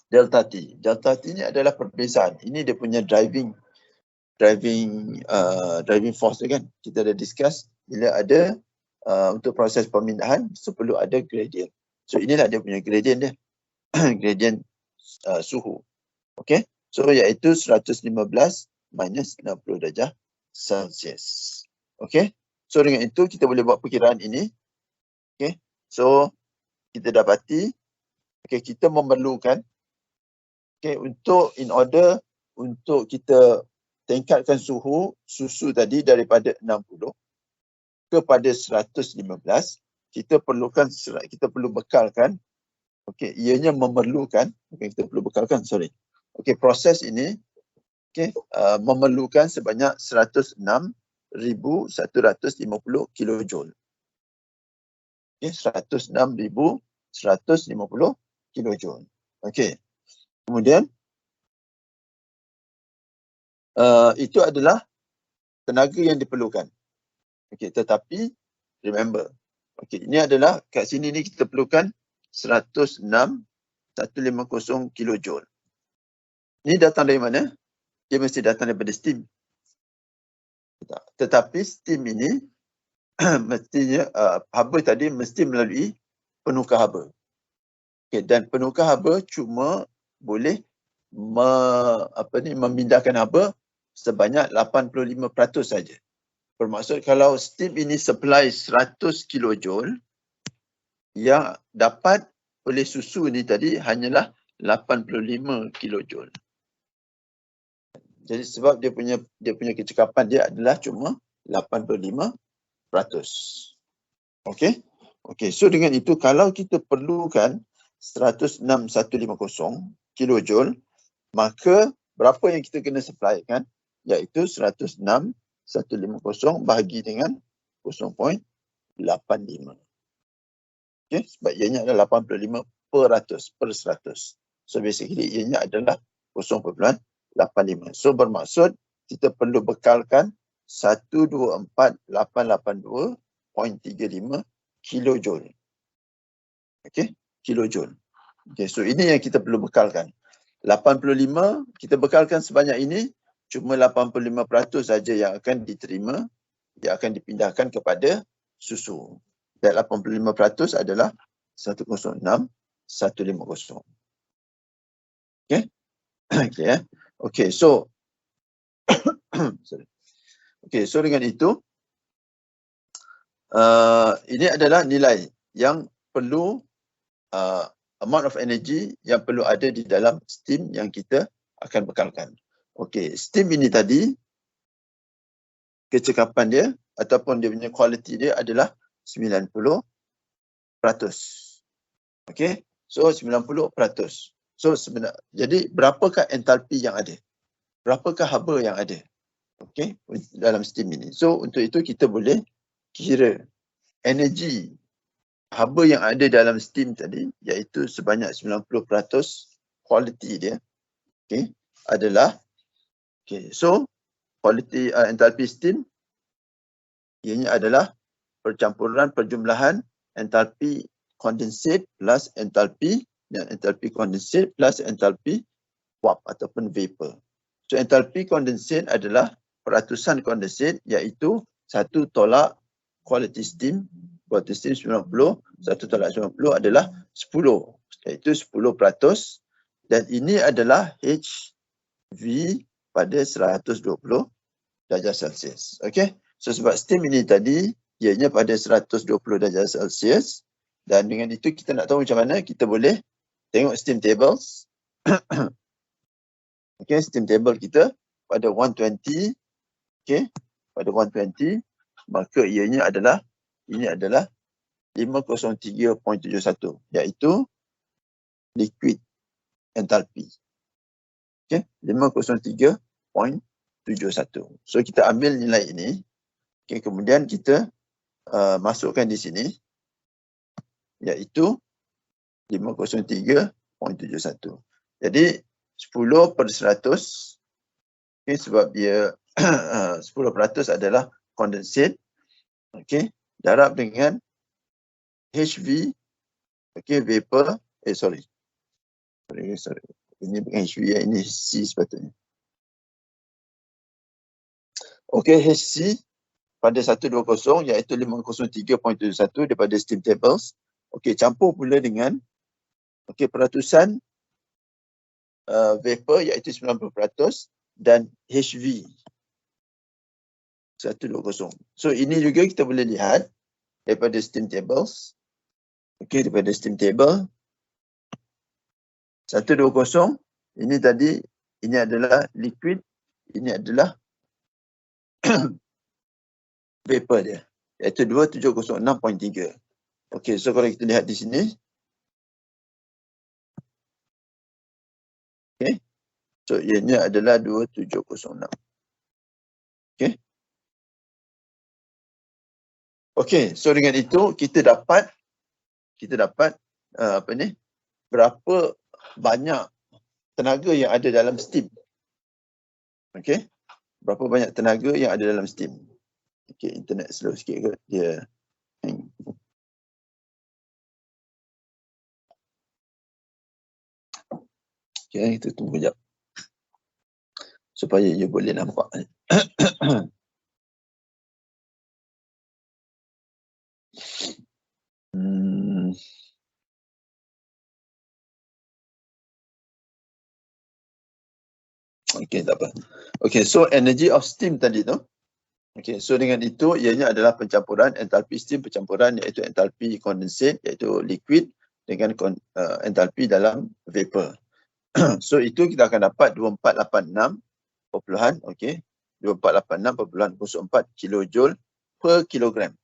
delta T. Delta T ni adalah perbezaan. Ini dia punya driving force kan. Kita dah discuss bila ada untuk proses pemindahan, so perlu ada gradient. So inilah dia punya gradient dia. Gradient suhu. Okay, so iaitu 115 minus 60 darjah Celsius. Okay, so dengan itu kita boleh buat perkiraan ini. Okay, so kita dapati okay, kita memerlukan okay, in order untuk kita tingkatkan suhu susu tadi daripada 60 kepada 115, kita perlu bekalkan, okey, ianya memerlukan, kita perlu bekalkan, proses ini memerlukan sebanyak 106,150 kilojoule. 106,150 kilojoule. Okey. Kemudian itu adalah tenaga yang diperlukan. Okey, tetapi remember, ini adalah kat sini ni kita perlukan 106,150 kilojoule. Ini datang dari mana? Dia mesti datang daripada steam. Tetapi steam ini mestinya haba tadi mesti melalui penukar haba. Dan penukar haba cuma boleh memindahkan haba sebanyak 85% saja. Bermaksud kalau steam ini supply 100 kilojoule, yang dapat oleh susu ni tadi hanyalah 85 kilojoule. Jadi sebab dia punya kecekapan dia adalah cuma 85%. Okey. So dengan itu kalau kita perlukan 106,150 kilojoule, maka berapa yang kita kena supply kan? Iaitu 106,150 bahagi dengan 0.85. Okey, sebab ianya adalah 85% per 100. So basically ianya adalah 0.85. So bermaksud kita perlu bekalkan 124,882.35 kilojoule. Okey, kilojoule. Okey, so ini yang kita perlu bekalkan. 85 kita bekalkan sebanyak ini, cuma 85% saja yang akan diterima, yang akan dipindahkan kepada susu. Dan 85% adalah 106,150. Okey. Okey, so Okey, so dengan itu ini adalah nilai yang perlu amount of energy yang perlu ada di dalam steam yang kita akan bekalkan. Okey, steam ini tadi kecekapan dia ataupun dia punya quality dia adalah 90%. Okey, so 90%. So jadi berapakah entalpi yang ada? Berapakah haba yang ada? Okey, dalam steam ini. So untuk itu kita boleh kira energi haba yang ada dalam steam tadi, iaitu sebanyak 90% quality dia, okey, adalah so quality entalpi steam ianya adalah perjumlahan entalpi condensate plus entalpi condensate plus entalpi uap ataupun vapor. So entalpi condensate adalah peratusan condensate, iaitu 1 tolak quality steam. Quality steam 90, 1 tolak 90 adalah 10, iaitu 10%, dan ini adalah HV pada 120 darjah Celsius. Okey, so sebab steam ini tadi ianya pada 120 darjah Celsius, dan dengan itu kita nak tahu macam mana kita boleh tengok steam tables. Okey, steam table kita pada 120, okey, pada 120, maka ianya adalah, ini adalah 503.71, iaitu liquid enthalpy. Okey, 503.71. So kita ambil nilai ini, okey, kemudian kita masukkan di sini, iaitu 503.71. Jadi 10 per 100, okey, sebab dia 10% adalah condensate, okey, darab dengan HV, okey, vapor, sorry. Ini bukan HV, ini C sepatutnya. Okey, HC pada 120 iaitu 503.71 daripada steam tables. Okey, campur pula dengan peratusan vapor iaitu 90% dan HV 120. So ini juga kita boleh lihat daripada steam tables. Okey, daripada steam table 120 ini tadi, ini adalah liquid ini adalah vapor dia, iaitu 2706.3. Okey, so kalau kita lihat di sini, okey, so ianya adalah 2706. Okey. Okey, so dengan itu kita dapat berapa banyak tenaga yang ada dalam steam. Okey. Berapa banyak tenaga yang ada dalam steam. Okey, internet slow sikit ke dia. Okey, kita tunggu sekejap. Supaya you boleh nampak. Okey, tak apa. Okey, so energy of steam tadi tu. Okey, so dengan itu ianya adalah pencampuran entalpi steam, pencampuran iaitu entalpi condensate iaitu liquid dengan entalpi dalam vapor. So itu kita akan dapat 2486 okey, 2486.04 kilojoule per kilogram.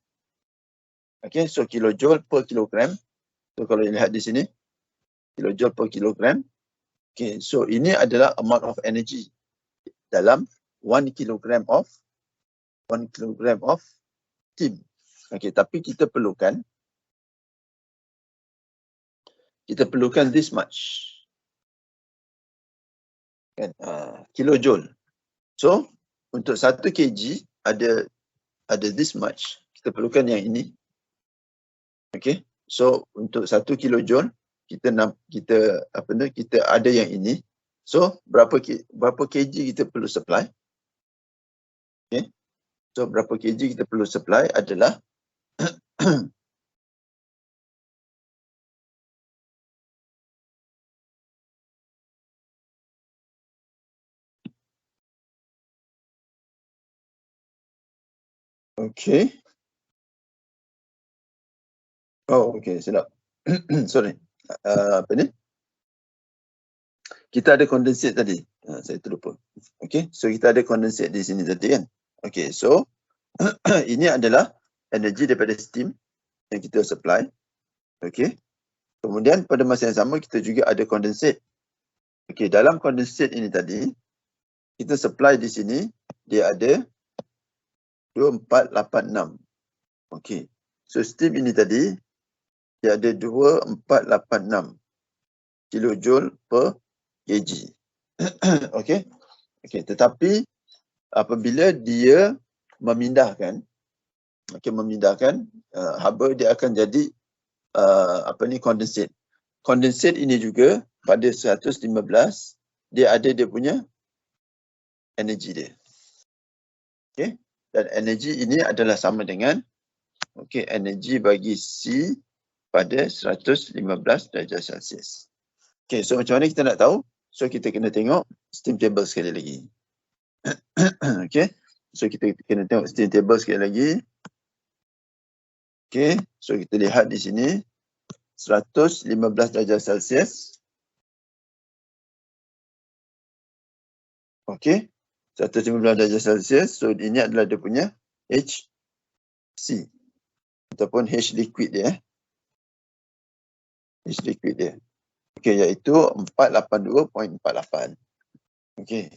Okey, so kilojoule per kilogram. So kalau lihat di sini, kilojoule per kilogram. Okey, so ini adalah amount of energy dalam 1 kilogram of steam. Okey, tapi kita perlukan this much. Kan? Kilojoule. So untuk 1 kg ada this much. Kita perlukan yang ini. Okey. So untuk 1 kilojoule kita ada yang ini. So berapa kg kita perlu supply? Okey. So berapa kg kita perlu supply adalah okey. Oh, okey, silap. Sorry. Apa ni? Kita ada condensate tadi. Saya terlupa. Okey, so kita ada condensate di sini tadi kan. Okey, so ini adalah energi daripada steam yang kita supply. Okey. Kemudian pada masa yang sama kita juga ada condensate. Okey, dalam condensate ini tadi kita supply di sini dia ada 2486. Okey. So steam ini tadi dia ada 2486 kilojoule per kg. Okey. Okey, tetapi apabila dia memindahkan haba, dia akan jadi condensate. Condensate ini juga pada 115 dia ada dia punya energi dia. Okey, dan energi ini adalah sama dengan energi bagi C pada 115 darjah Celsius. Okey, so macam mana kita nak tahu? So kita kena tengok steam table sekali lagi. Okey, so kita kena tengok steam table sekali lagi. Okey, so kita lihat di sini 115 darjah Celsius. Okey, 115 darjah Celsius. So ini adalah dia punya HC ataupun H liquid dia. H liquid dia. Okey, iaitu 482.48. Okey,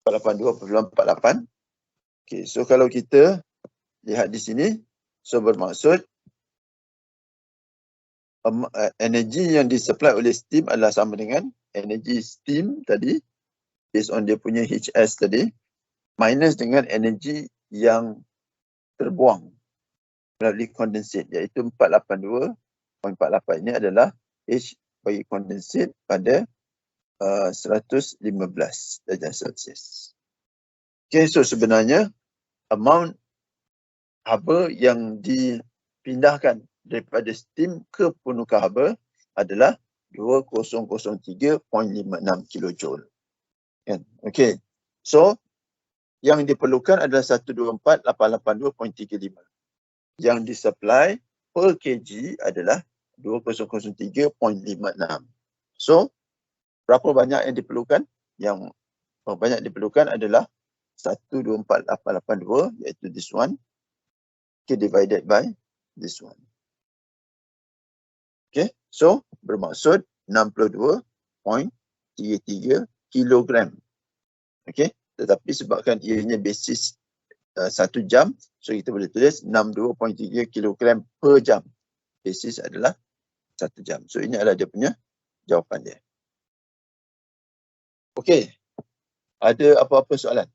482.48. Okey, so kalau kita lihat di sini, so bermaksud energi yang disupply oleh steam adalah sama dengan energi steam tadi based on dia punya HS tadi minus dengan energi yang terbuang melalui condensate iaitu 482.48. Ini adalah H bagi condensate pada 115 darjah Celsius. Okay, so sebenarnya amount haba yang dipindahkan daripada steam ke penuka haba adalah 2003.56 kilojoule. Okey. So yang diperlukan adalah 124,882.35. Yang disupply per kg adalah 2003.56. So berapa banyak yang diperlukan? Yang Berapa banyak diperlukan adalah 124,882 iaitu this one. Okay, divided by this one. Okay, so bermaksud 62.33 kilogram. Okay, tetapi sebabkan ianya basis 1 jam, so kita boleh tulis 62.3 kilogram per jam. Basis adalah 1 jam. So ini adalah dia punya jawapan dia. Okay, ada apa-apa soalan?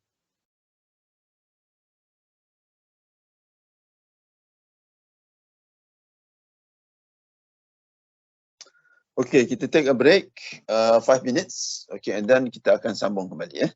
Okay, kita take a break 5 minutes. Okay, and then kita akan sambung kembali ya.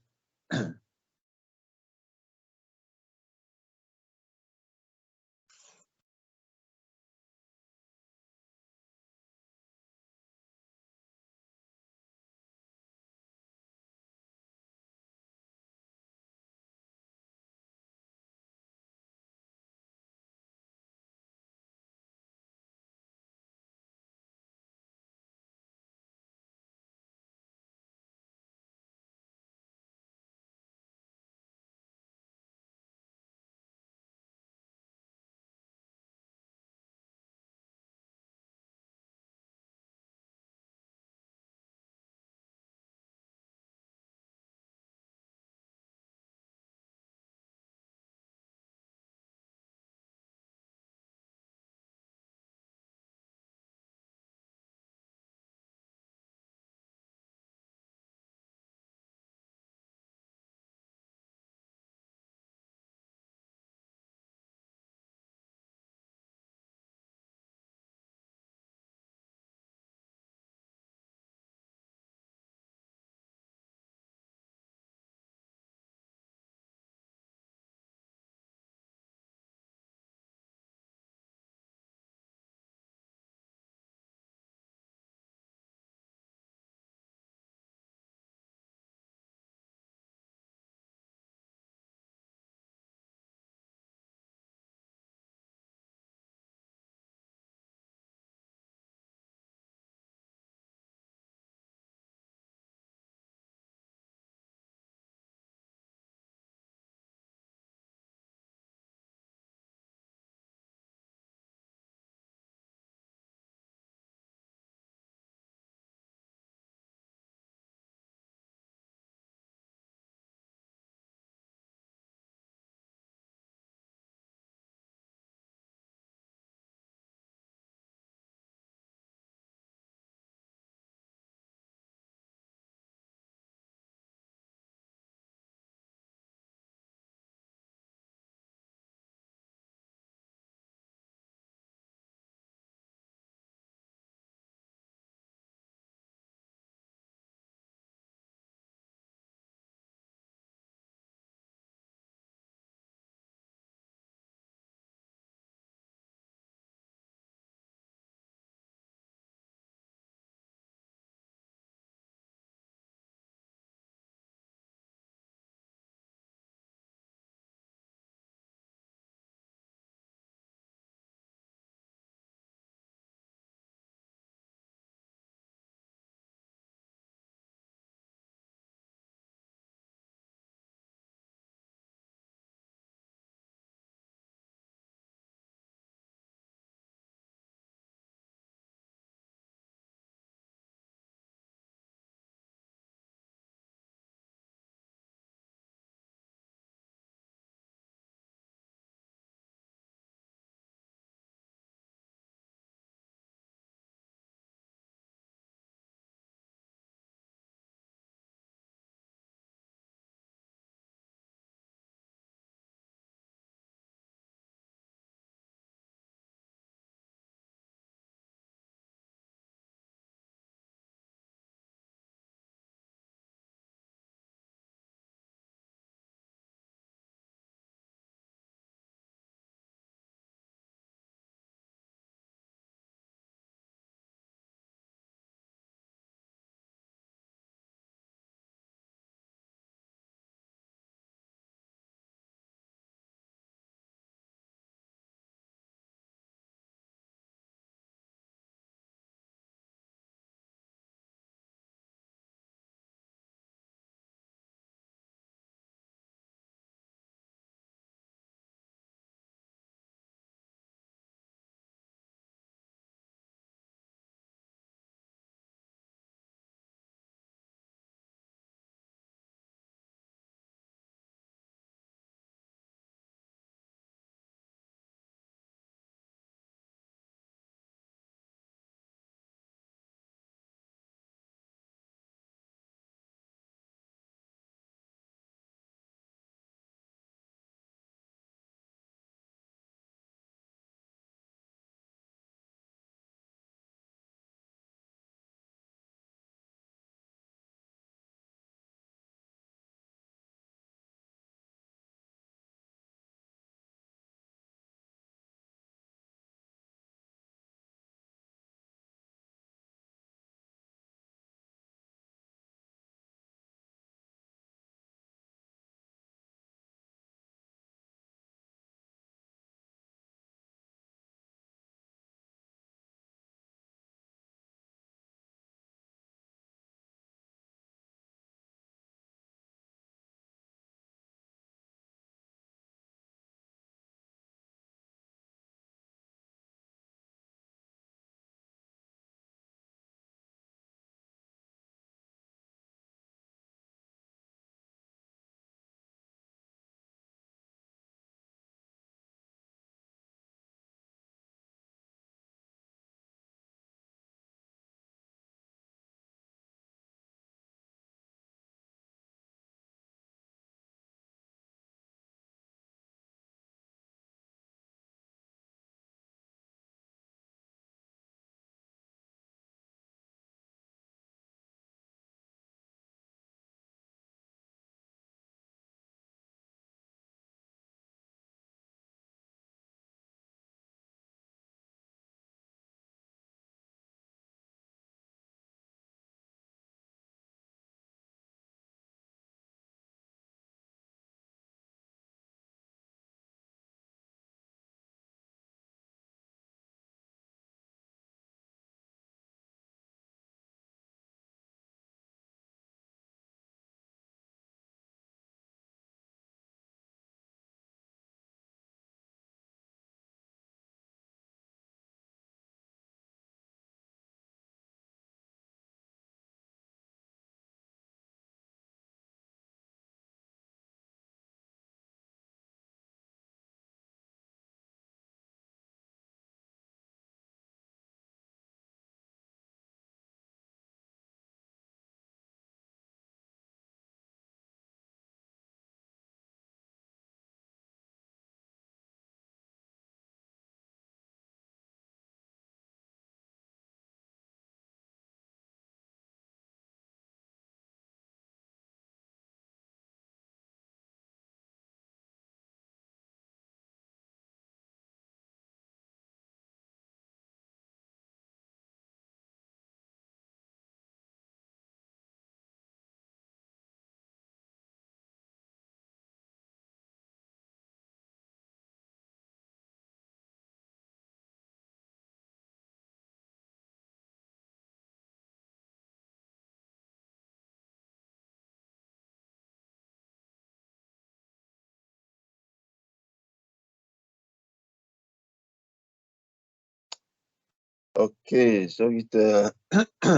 Okey, so kita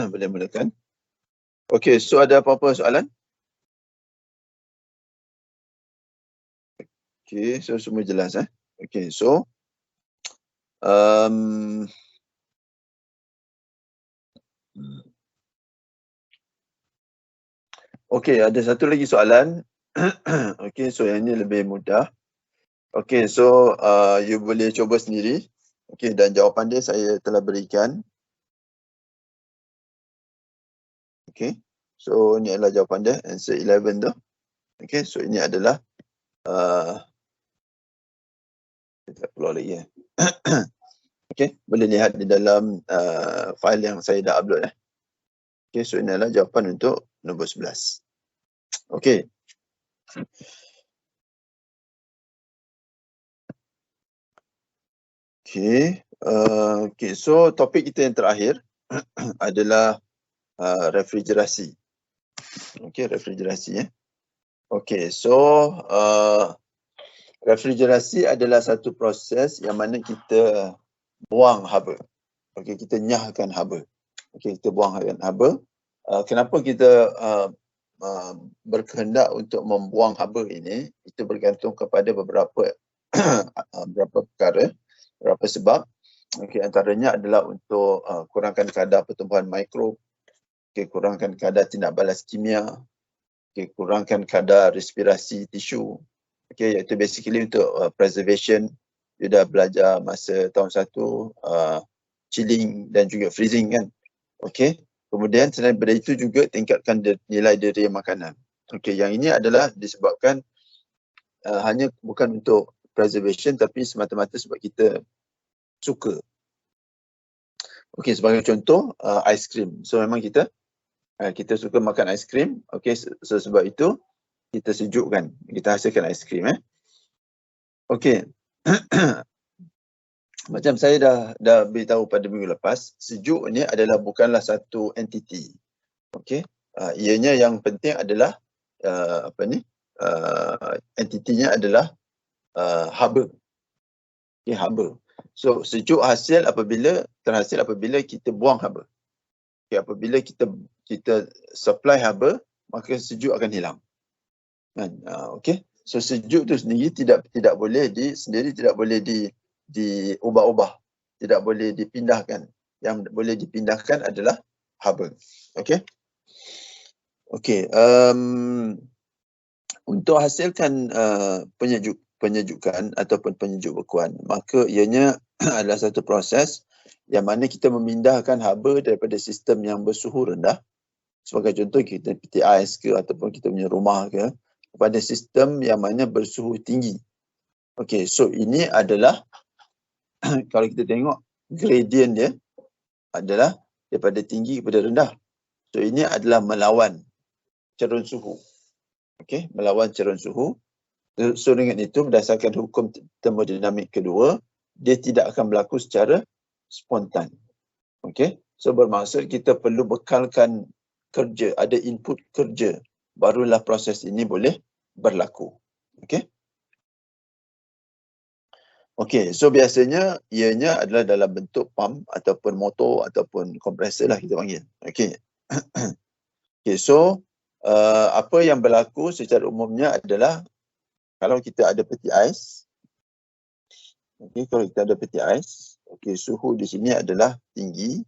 boleh mulakan. Okey, so ada apa-apa soalan? Okey, so semua jelas Okey, so um, okey, ada satu lagi soalan. Okey, so yang ini lebih mudah. Okey, so you boleh cuba sendiri. Okey, dan jawapan dia saya telah berikan. Okey, so ini adalah jawapan dia, answer 11 tu. Okey, so ini adalah kita keluar lagi Okey, boleh lihat di dalam file yang saya dah upload Okey, so ini adalah jawapan untuk nombor 11. Okey. Okey, so topik kita yang terakhir adalah refrigerasi. Okey, refrigerasi Okey, so refrigerasi adalah satu proses yang mana kita buang haba. Okey, kita nyahkan haba. Okey, kita buangkan haba. Kenapa kita berkehendak untuk membuang haba ini? Itu bergantung kepada beberapa beberapa perkara, beberapa sebab. Okey, antaranya adalah untuk kurangkan kadar pertumbuhan mikrob, kurangkan kadar tindak balas kimia, kurangkan kadar respirasi tisu. Iaitu basically untuk preservation. You dah belajar masa tahun 1 chilling dan juga freezing kan. Okey. Kemudian selain daripada itu juga tingkatkan nilai daya makanan. Okey, yang ini adalah disebabkan hanya bukan untuk preservation tapi semata-mata sebab kita suka. Okey, sebagai contoh aiskrim. So memang kita suka makan aiskrim. Okey, so sebab itu kita sejukkan, kita hasilkan aiskrim Okey. Macam saya dah beritahu pada minggu lepas, sejuk ni adalah bukanlah satu entiti. Okey. Ianya yang penting adalah entitinya adalah haba. Okey, haba. So sejuk terhasil apabila kita buang haba. Okey, apabila kita supply haba, maka sejuk akan hilang. Kan? Okey. So sejuk tu sendiri tidak boleh diubah-ubah. Tidak boleh dipindahkan. Yang boleh dipindahkan adalah haba. Okey. Okey, untuk hasilkan penyejukan ataupun penyejuk bekuan, maka ianya adalah satu proses yang mana kita memindahkan haba daripada sistem yang bersuhu rendah, sebagai contoh kita peti ais ke ataupun kita punya rumah ke, kepada sistem yang mana bersuhu tinggi. Okey, so ini adalah kalau kita tengok gradient dia adalah daripada tinggi kepada rendah. So ini adalah melawan cerun suhu. Okey, melawan cerun suhu. So dengan itu berdasarkan hukum termodinamik kedua, dia tidak akan berlaku secara spontan. Okey, so bermaksud kita perlu bekalkan kerja, ada input kerja, barulah proses ini boleh berlaku. Okey. Okey, so biasanya ianya adalah dalam bentuk pump ataupun motor ataupun kompresor lah kita panggil. Okey. Okey, so apa yang berlaku secara umumnya adalah kalau kita ada peti ais, kalau kita ada peti ais, suhu di sini adalah tinggi,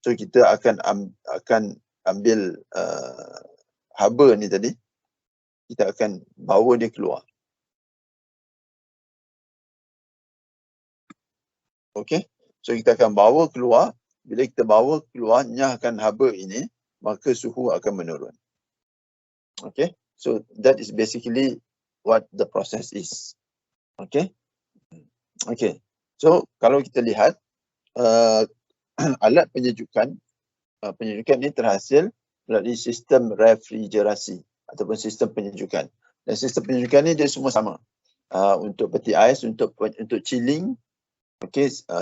so kita akan ambil haba ni tadi, kita akan bawa dia keluar. Okey, so kita akan bawa keluar. Bila kita bawa keluar, nyahkan haba ini, maka suhu akan menurun. Okay, so that is basically what the process is. Okay. Okay, so kalau kita lihat alat penyejukan ini terhasil melalui sistem refrigerasi ataupun sistem penyejukan. Dan sistem penyejukan ni dia semua sama. Untuk peti ais, untuk chilling,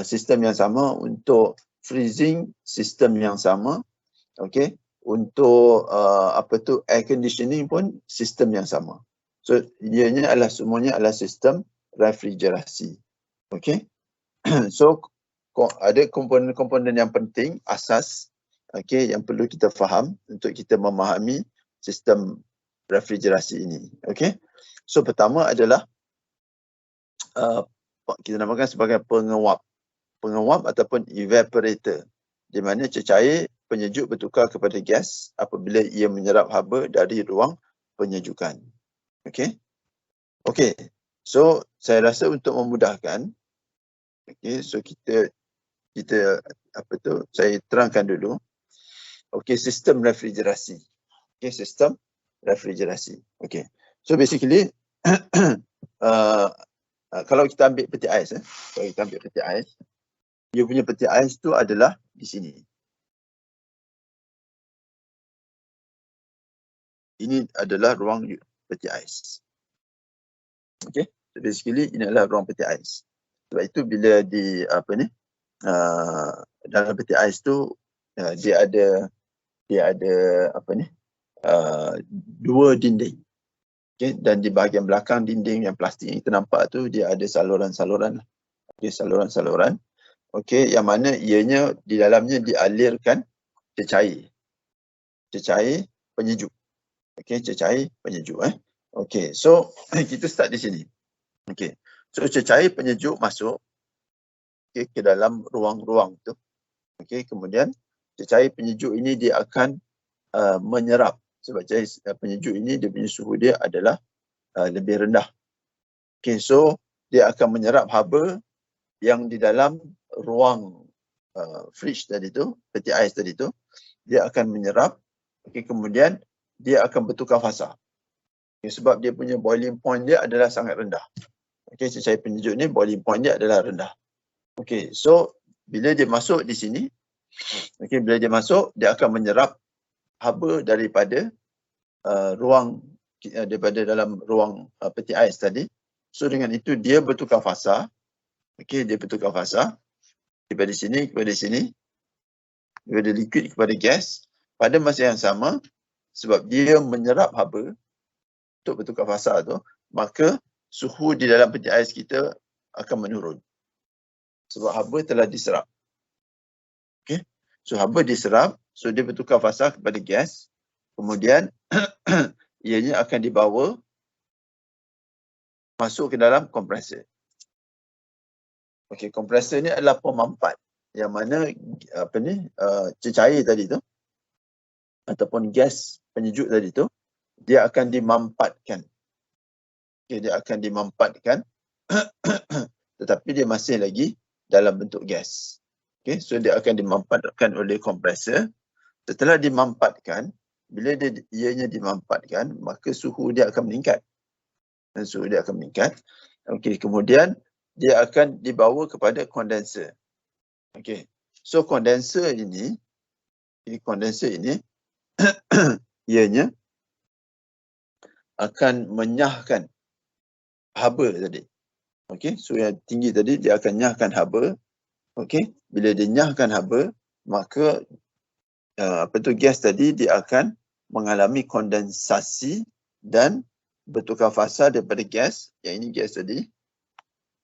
sistem yang sama. Untuk freezing, sistem yang sama. Untuk air conditioning pun sistem yang sama. So ianya adalah semuanya adalah sistem refrigerasi. So ada komponen-komponen yang penting, asas, okey, yang perlu kita faham untuk kita memahami sistem refrigerasi ini. Okey. So pertama adalah kita namakan sebagai penguap. Penguap ataupun evaporator, di mana cecair penyejuk bertukar kepada gas apabila ia menyerap haba dari ruang penyejukan. Okey. Okey. So saya rasa untuk memudahkan, okey, so kita saya terangkan dulu. Okey, sistem refrigerasi. Okey, sistem refrigerasi. Okey. So basically kalau kita ambil peti ais, kalau kita ambil peti ais, dia punya peti ais tu adalah di sini. Ini adalah ruang peti ais. Okey, so basically ini adalah ruang peti ais. Sebab itu bila dalam peti ais tu dia ada dua dinding. Okey, dan di bahagian belakang dinding yang plastik yang kita nampak tu dia ada saluran-saluran. Okey, saluran-saluran. Okey, yang mana ianya di dalamnya dialirkan cecair penyejuk. Okey, cecair penyejuk. Okey, so kita start di sini. Okey, so cecair penyejuk masuk ke dalam ruang-ruang tu. Okey, kemudian cecair penyejuk ini dia akan menyerap, sebab cair penyejuk ini dia punya suhu dia adalah lebih rendah. Okey, so dia akan menyerap haba yang di dalam ruang fridge tadi tu, peti ais tadi tu, dia akan menyerap. Okey, kemudian dia akan bertukar fasa. Okay, sebab dia punya boiling point dia adalah sangat rendah. Okey, cecair penyejuk ni boiling point dia adalah rendah. Okey, so bila dia masuk di sini, okey, bila dia masuk dia akan menyerap haba daripada daripada dalam ruang peti ais tadi. So dengan itu dia bertukar fasa. Okey, dia bertukar fasa daripada sini kepada sini, daripada liquid kepada gas pada masa yang sama. Sebab dia menyerap haba untuk bertukar fasa tu, maka suhu di dalam peti ais kita akan menurun. Sebab haba telah diserap. Okey, so haba diserap, so dia bertukar fasa kepada gas. Kemudian ianya akan dibawa masuk ke dalam kompresor. Okey, kompresor ni adalah pemampat yang mana cecair tadi tu ataupun gas penyejuk tadi tu dia akan dimampatkan. Okey, dia akan dimampatkan tetapi dia masih lagi dalam bentuk gas. Okey, so dia akan dimampatkan oleh kompresor. Setelah dimampatkan, bila ianya dimampatkan, maka suhu dia akan meningkat. Dan suhu dia akan meningkat. Okey, kemudian dia akan dibawa kepada kondenser. Okey, so kondenser ini ianya akan menyahkan haba tadi. Okey, so yang tinggi tadi dia akan nyahkan haba. Okey, bila dia nyahkan haba, maka gas tadi dia akan mengalami kondensasi dan bertukar fasa daripada gas, yang ini gas tadi,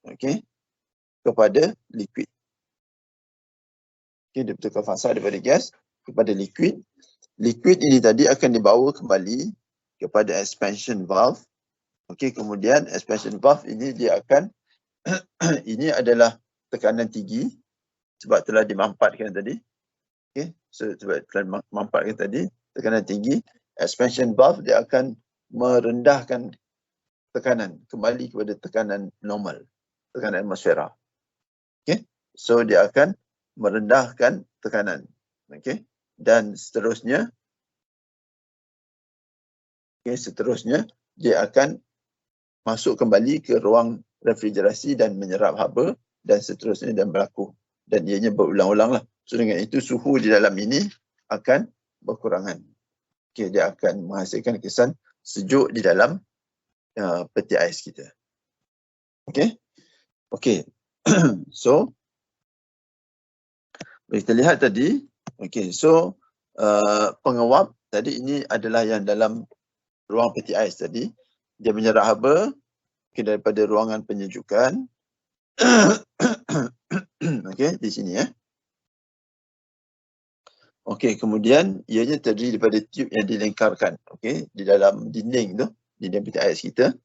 okey, kepada liquid. Okey, dia bertukar fasa daripada gas kepada liquid. Liquid ini tadi akan dibawa kembali kepada expansion valve. Okey, kemudian expansion valve ini dia akan ini adalah tekanan tinggi sebab telah dimampatkan tadi. Okey, so sebab telah dimampatkan tadi, tekanan tinggi, expansion valve dia akan merendahkan tekanan kembali kepada tekanan normal, tekanan atmosfera. Okey, so dia akan merendahkan tekanan. Okey, dan seterusnya dia akan masuk kembali ke ruang refrigerasi dan menyerap haba dan seterusnya dan berlaku, dan ianya berulang-ulang lah. So dengan itu suhu di dalam ini akan berkurangan. Okey, dia akan menghasilkan kesan sejuk di dalam peti ais kita. Okey. So kita lihat tadi, okey, so penguap tadi ini adalah yang dalam ruang peti ais tadi, dia menyerap haba daripada ruangan penyejukan Okey, di sini ya. Okey, kemudian ianya terdiri daripada tube yang dilengkarkan, okey, di dalam dinding tu, dinding peti ais kita.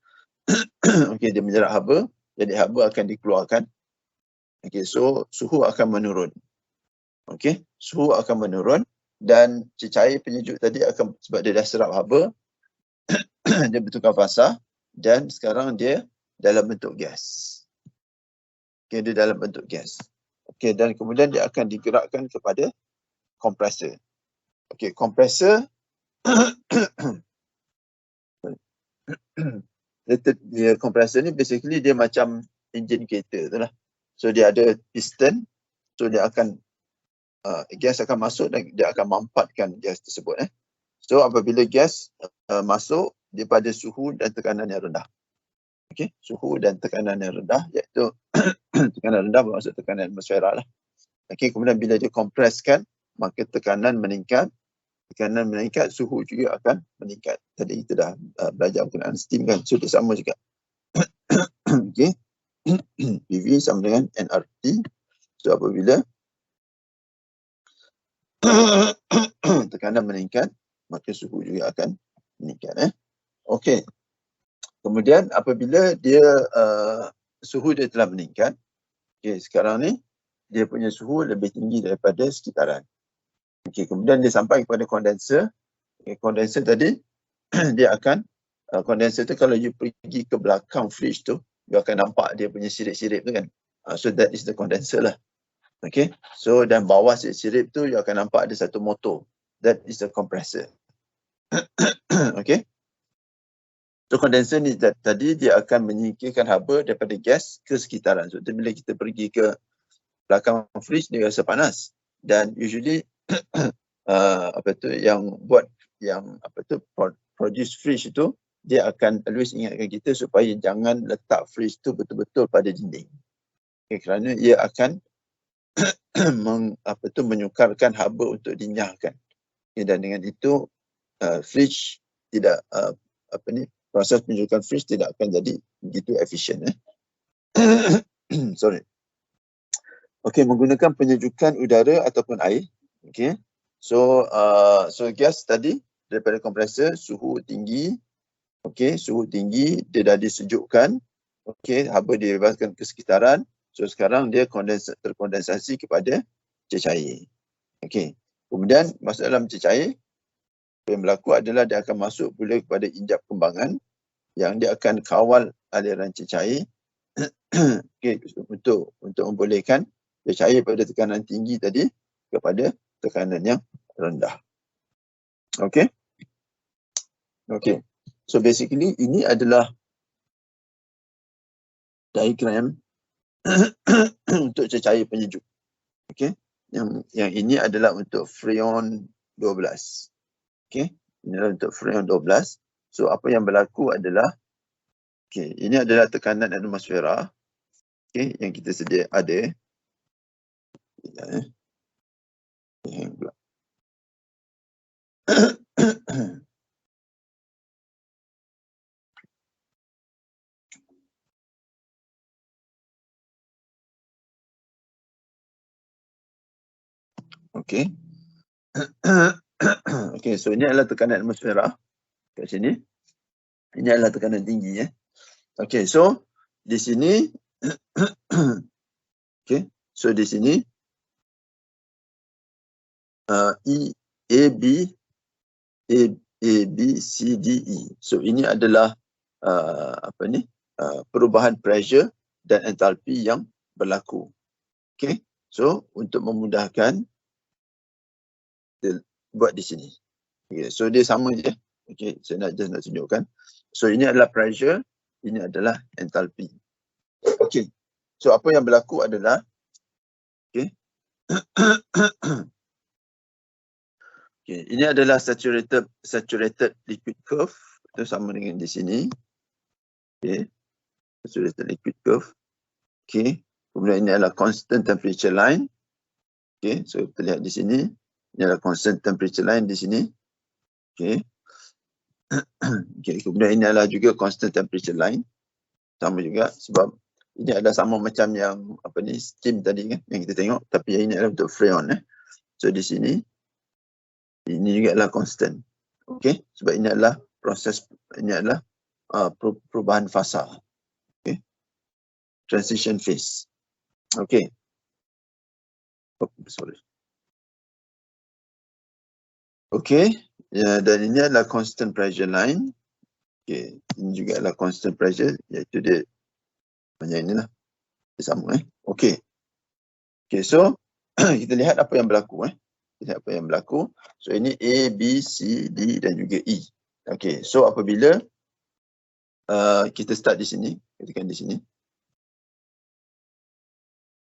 Okey, dia menyerap haba, jadi haba akan dikeluarkan. Okey, so suhu akan menurun. Okey, suhu akan menurun dan cecair penyejuk tadi akan, sebab dia dah serap haba, dia bertukar fasa dan sekarang dia dalam bentuk gas. Okey, dia dalam bentuk gas. Okey, dan kemudian dia akan digerakkan kepada kompresor. Okey, kompresor dia kompresor ni basically dia macam enjin kereta tu lah. So dia ada piston, so dia akan gas akan masuk dan dia akan mampatkan gas tersebut. So apabila gas masuk dia pada suhu dan tekanan yang rendah. Okey, suhu dan tekanan yang rendah, iaitu tekanan rendah bermaksud tekanan atmosfera lah. Okey, kemudian bila dia kompreskan, maka tekanan meningkat, suhu juga akan meningkat. Tadi kita dah belajar penggunaan steam kan, so dia sama juga. Okey, PV sama dengan nRT. So apabila tekanan meningkat, maka suhu juga akan meningkat. Okey, kemudian apabila dia suhu dia telah meningkat, okey, sekarang ni dia punya suhu lebih tinggi daripada sekitaran. Okey, kemudian dia sampai kepada kondenser. Okay, kondenser tadi dia akan kondenser tu kalau you pergi ke belakang fridge tu, you akan nampak dia punya sirip-sirip tu kan. So that is the condenser lah. Okay, so dan bawah sirip tu you akan nampak ada satu motor. That is the compressor. Okay, so kondenser ni tadi dia akan menyingkirkan haba daripada gas ke sekitaran. So bila kita pergi ke belakang fridge dia rasa panas, dan usually yang buat yang produce fridge itu, dia akan always ingatkan kita supaya jangan letak fridge tu betul-betul pada dinding. Okay, kerana ia akan menyukarkan haba untuk dinyahkan. Okay, dan dengan itu fridge tidak proses penyukarkan fridge tidak akan jadi begitu efisien. Sorry. Okey, menggunakan penyejukan udara ataupun air. Okey. So gas tadi daripada kompresor, suhu tinggi. Okey, suhu tinggi, dia dah disejukkan. Okey, haba dibebaskan ke sekitaran. So sekarang dia terkondensasi kepada cecair. Okey. Kemudian masuk dalam cecair, yang berlaku adalah dia akan masuk pula kepada injap kembangan yang dia akan kawal aliran cecair okay, untuk membolehkan cecair pada tekanan tinggi tadi kepada tekanan yang rendah. Okey. Okey. So basically ini adalah diagram untuk cecair penyejuk. Okey. Yang ini adalah untuk Freon 12. Okey. Ini adalah untuk Freon 12. So apa yang berlaku adalah, okey, ini adalah tekanan atmosfera. Okey, yang kita sedia ada. Okey. Okey, so ini adalah tekanan atmosfera kat sini. Ini adalah tekanan tinggi ya. Okey, so di sini okey, so di sini A B C D E. So ini adalah perubahan pressure dan entalpi yang berlaku. Okey. So untuk memudahkan kita buat di sini. Okay, so dia sama je. Okey, saya nak tunjukkan. So ini adalah pressure, ini adalah entalpi. Okey. So apa yang berlaku adalah, okey. Okay, ini adalah saturated liquid curve. Itu sama dengan di sini. Okay, saturated liquid curve. Okay, kemudian ini adalah constant temperature line. Okay, so kita lihat di sini. Ini adalah constant temperature line di sini. Okay. Okay, kemudian ini adalah juga constant temperature line. Sama juga sebab Ini adalah sama macam yang apa ni steam tadi kan yang kita tengok, tapi yang ini adalah untuk freon. So di sini ini juga adalah constant. Okey, sebab ini adalah proses, ini adalah perubahan fasa. Okey. Transition phase. Okey. Sorry. Okey, ya, dan ini adalah constant pressure line. Okey, ini juga adalah constant pressure, iaitu dia macam inilah. Dia sama Okey. Okey, so kita lihat apa yang berlaku Lihat apa yang berlaku. So ini A, B, C, D dan juga E. Okey, so apabila kita start di sini, ketikkan di sini.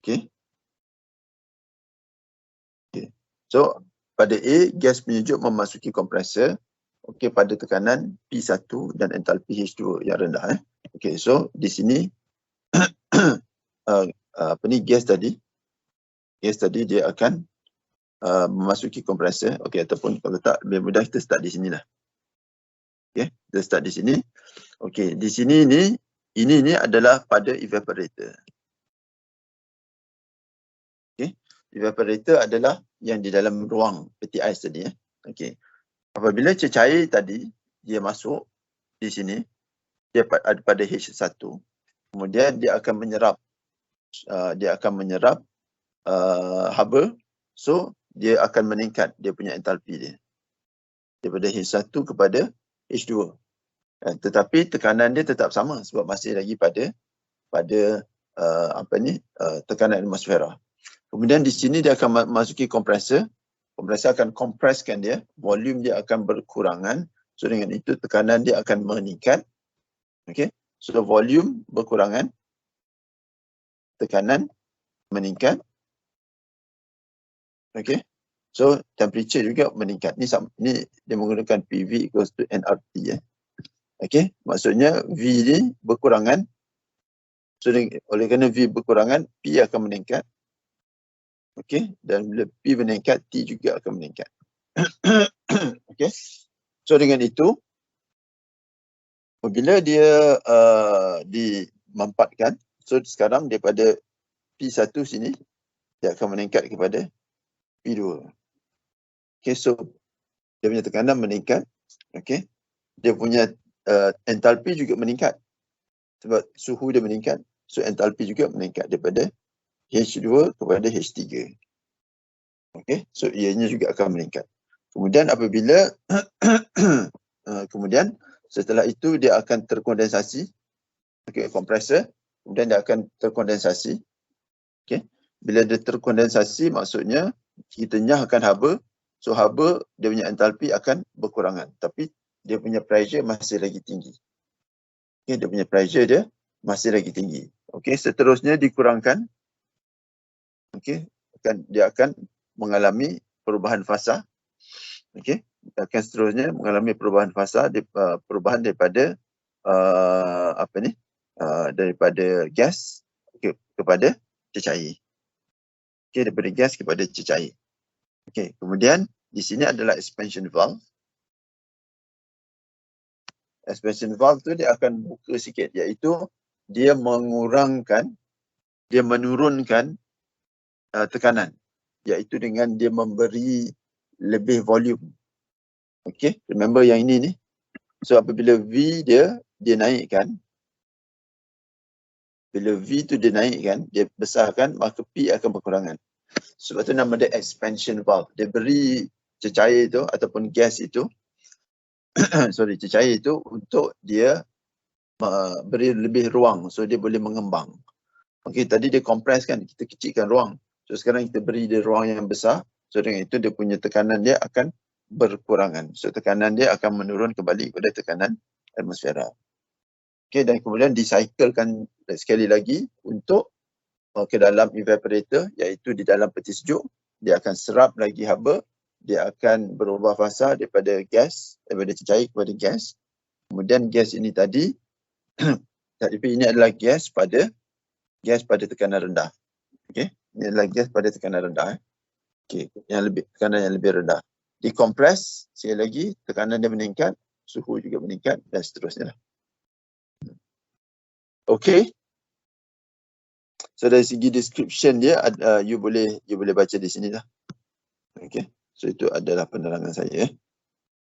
Okey. Okey. So pada A, gas penyejuk memasuki kompresor. Okey, pada tekanan P1 dan entalpi H2 yang rendah Okey, so di sini apa ni gas tadi dia akan memasuki kompresor. Okey, ataupun kalau tak lebih mudah kita start di sinilah. Okey, kita start di sini. Okey, di sini ini adalah pada evaporator. Okey, evaporator adalah yang di dalam ruang peti ais tadi Okey. Apabila cecair tadi dia masuk di sini, dia ada pada H1, kemudian dia akan menyerap haba, so dia akan meningkat dia punya entalpi dia daripada H1 kepada H2. Tetapi tekanan dia tetap sama sebab masih lagi pada tekanan atmosfera. Kemudian di sini dia akan masuki kompresor. Kompresor akan kompreskan dia, volume dia akan berkurangan. So dengan itu tekanan dia akan meningkat. Okey. So volume berkurangan, tekanan meningkat. Okey. So temperature juga meningkat. Ni dia menggunakan PV equals to nRT Okey, maksudnya V ni berkurangan. So oleh kerana V berkurangan, P akan meningkat. Okey, dan bila P meningkat, T juga akan meningkat. Okey. So dengan itu apabila dia dimampatkan, so sekarang daripada P1 sini dia akan meningkat kepada P2. Okey, so dia punya tekanan meningkat. Okey. Dia punya entalpi juga meningkat sebab suhu dia meningkat. So entalpi juga meningkat daripada H2 kepada H3. Okey, so ianya juga akan meningkat. Kemudian apabila kemudian setelah itu dia akan terkondensasi. Okey, kompresor, kemudian dia akan terkondensasi. Okey, bila dia terkondensasi maksudnya kita nyahkan haba. So haba dia punya entalpi akan berkurangan, tapi dia punya pressure masih lagi tinggi. Okey, dia punya pressure dia masih lagi tinggi. Okey, seterusnya dikurangkan. Okey, dia akan mengalami perubahan fasa. Okey, akan seterusnya mengalami perubahan fasa, perubahan daripada daripada gas kepada cecair. Okey, daripada gas kepada cecair. Okey, kemudian di sini adalah expansion valve. Expansion valve tu dia akan buka sikit, iaitu dia menurunkan tekanan, iaitu dengan dia memberi lebih volume. Okey, remember yang ini ni. So apabila V dia naikkan, bila V tu dia naikkan, dia besarkan, maka P akan berkurangan. Sebab tu nama dia expansion valve. Dia beri cecair itu ataupun gas itu cecair itu untuk dia beri lebih ruang, so dia boleh mengembang. Okey, tadi dia kompres kan, kita kecilkan ruang. So sekarang kita beri dia ruang yang besar. So dengan itu dia punya tekanan dia akan berkurangan. So tekanan dia akan menurun kembali kepada tekanan atmosfera. Okey, dan kemudian dicyclekan sekali lagi untuk ke dalam evaporator, iaitu di dalam peti sejuk. Dia akan serap lagi haba. Dia akan berubah fasa daripada cecair kepada gas. Kemudian gas ini tadi ini adalah gas pada tekanan rendah. Okey, ini adalah gas pada tekanan rendah. Okey, tekanan yang lebih rendah. Dikompres sekali lagi, tekanan dia meningkat, suhu juga meningkat dan seterusnya. Okey. So dari segi description dia, you boleh baca di sini lah. Okay. So itu adalah penerangan saya.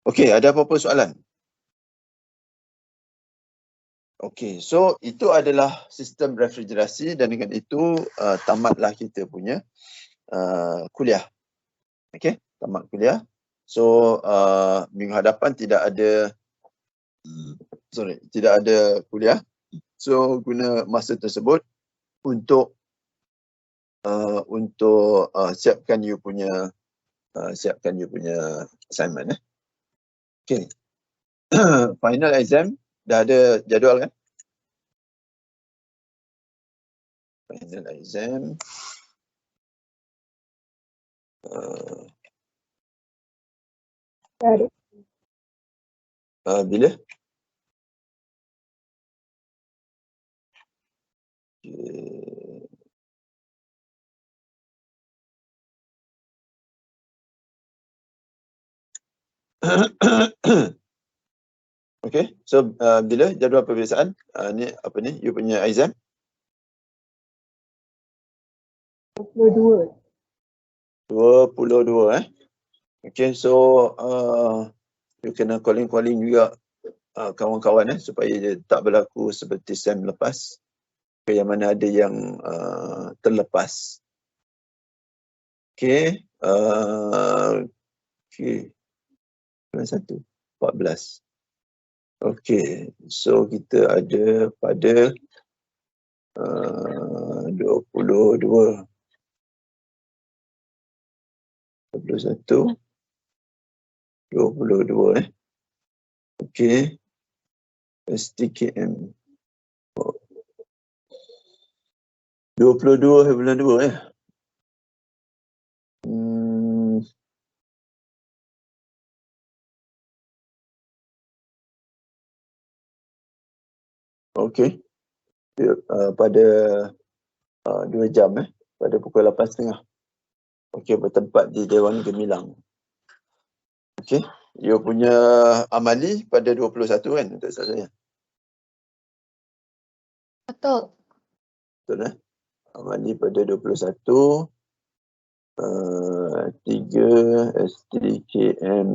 Okay, ada apa-apa soalan? Okay, so itu adalah sistem refrigerasi dan dengan itu tamatlah kita punya kuliah. Okay, tamat kuliah. So minggu hadapan tidak ada kuliah. So guna masa tersebut untuk siapkan you punya assignment. Okay. Final exam dah ada jadual kan? Final exam bila? Okay, so bila jadual peperiksaan? Ni apa ni? You punya exam? 22 Okay, so you kena calling juga kawan-kawan supaya dia tak berlaku seperti sem lepas. Yang mana ada yang terlepas. Okay, okay. 1, 14. Okay, so kita ada pada 22. 21. 22 Okay. STKM. 22 bulan 2 Okay. Pada 2 jam pada pukul 8.30. Okay, bertempat di Dewan Gemilang. Okay. You punya amali pada 21 kan untuk saya? Betul. Betul amali pada 21. 3 STKM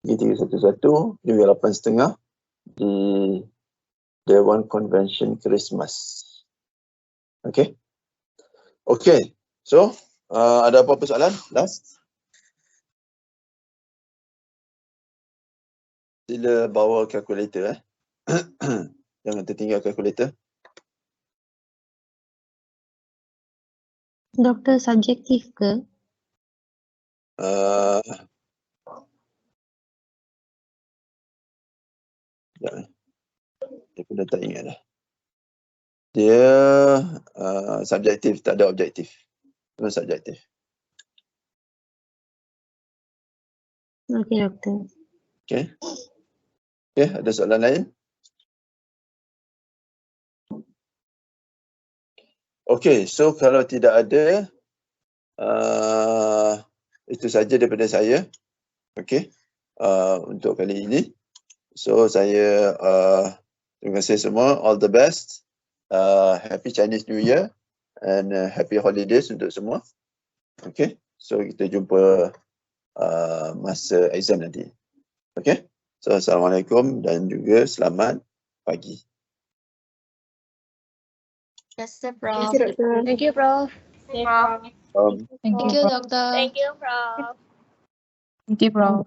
311 juga 8.30 di Dewan Convention Christmas. Okay. Okay. So, ada apa-apa soalan? Last. Sila bawa kalkulator Jangan tertinggal kalkulator. Doktor, subjektif ke? Dia pun dah tak ingat dah. Dia subjektif, tak ada objektif. Cuma subjektif. Okey, doktor. Okay. Okay, ada soalan lain? Okay, so kalau tidak ada, itu saja daripada saya. Okay, untuk kali ini. So saya terima kasih semua. All the best. Happy Chinese New Year and happy holidays untuk semua. Okay, so kita jumpa masa exam nanti. Okay, so Assalamualaikum dan juga selamat pagi. Yes, sir, Prof. Thank you, Prof. Thank you, Doctor. Thank you, Prof. Thank you, Prof.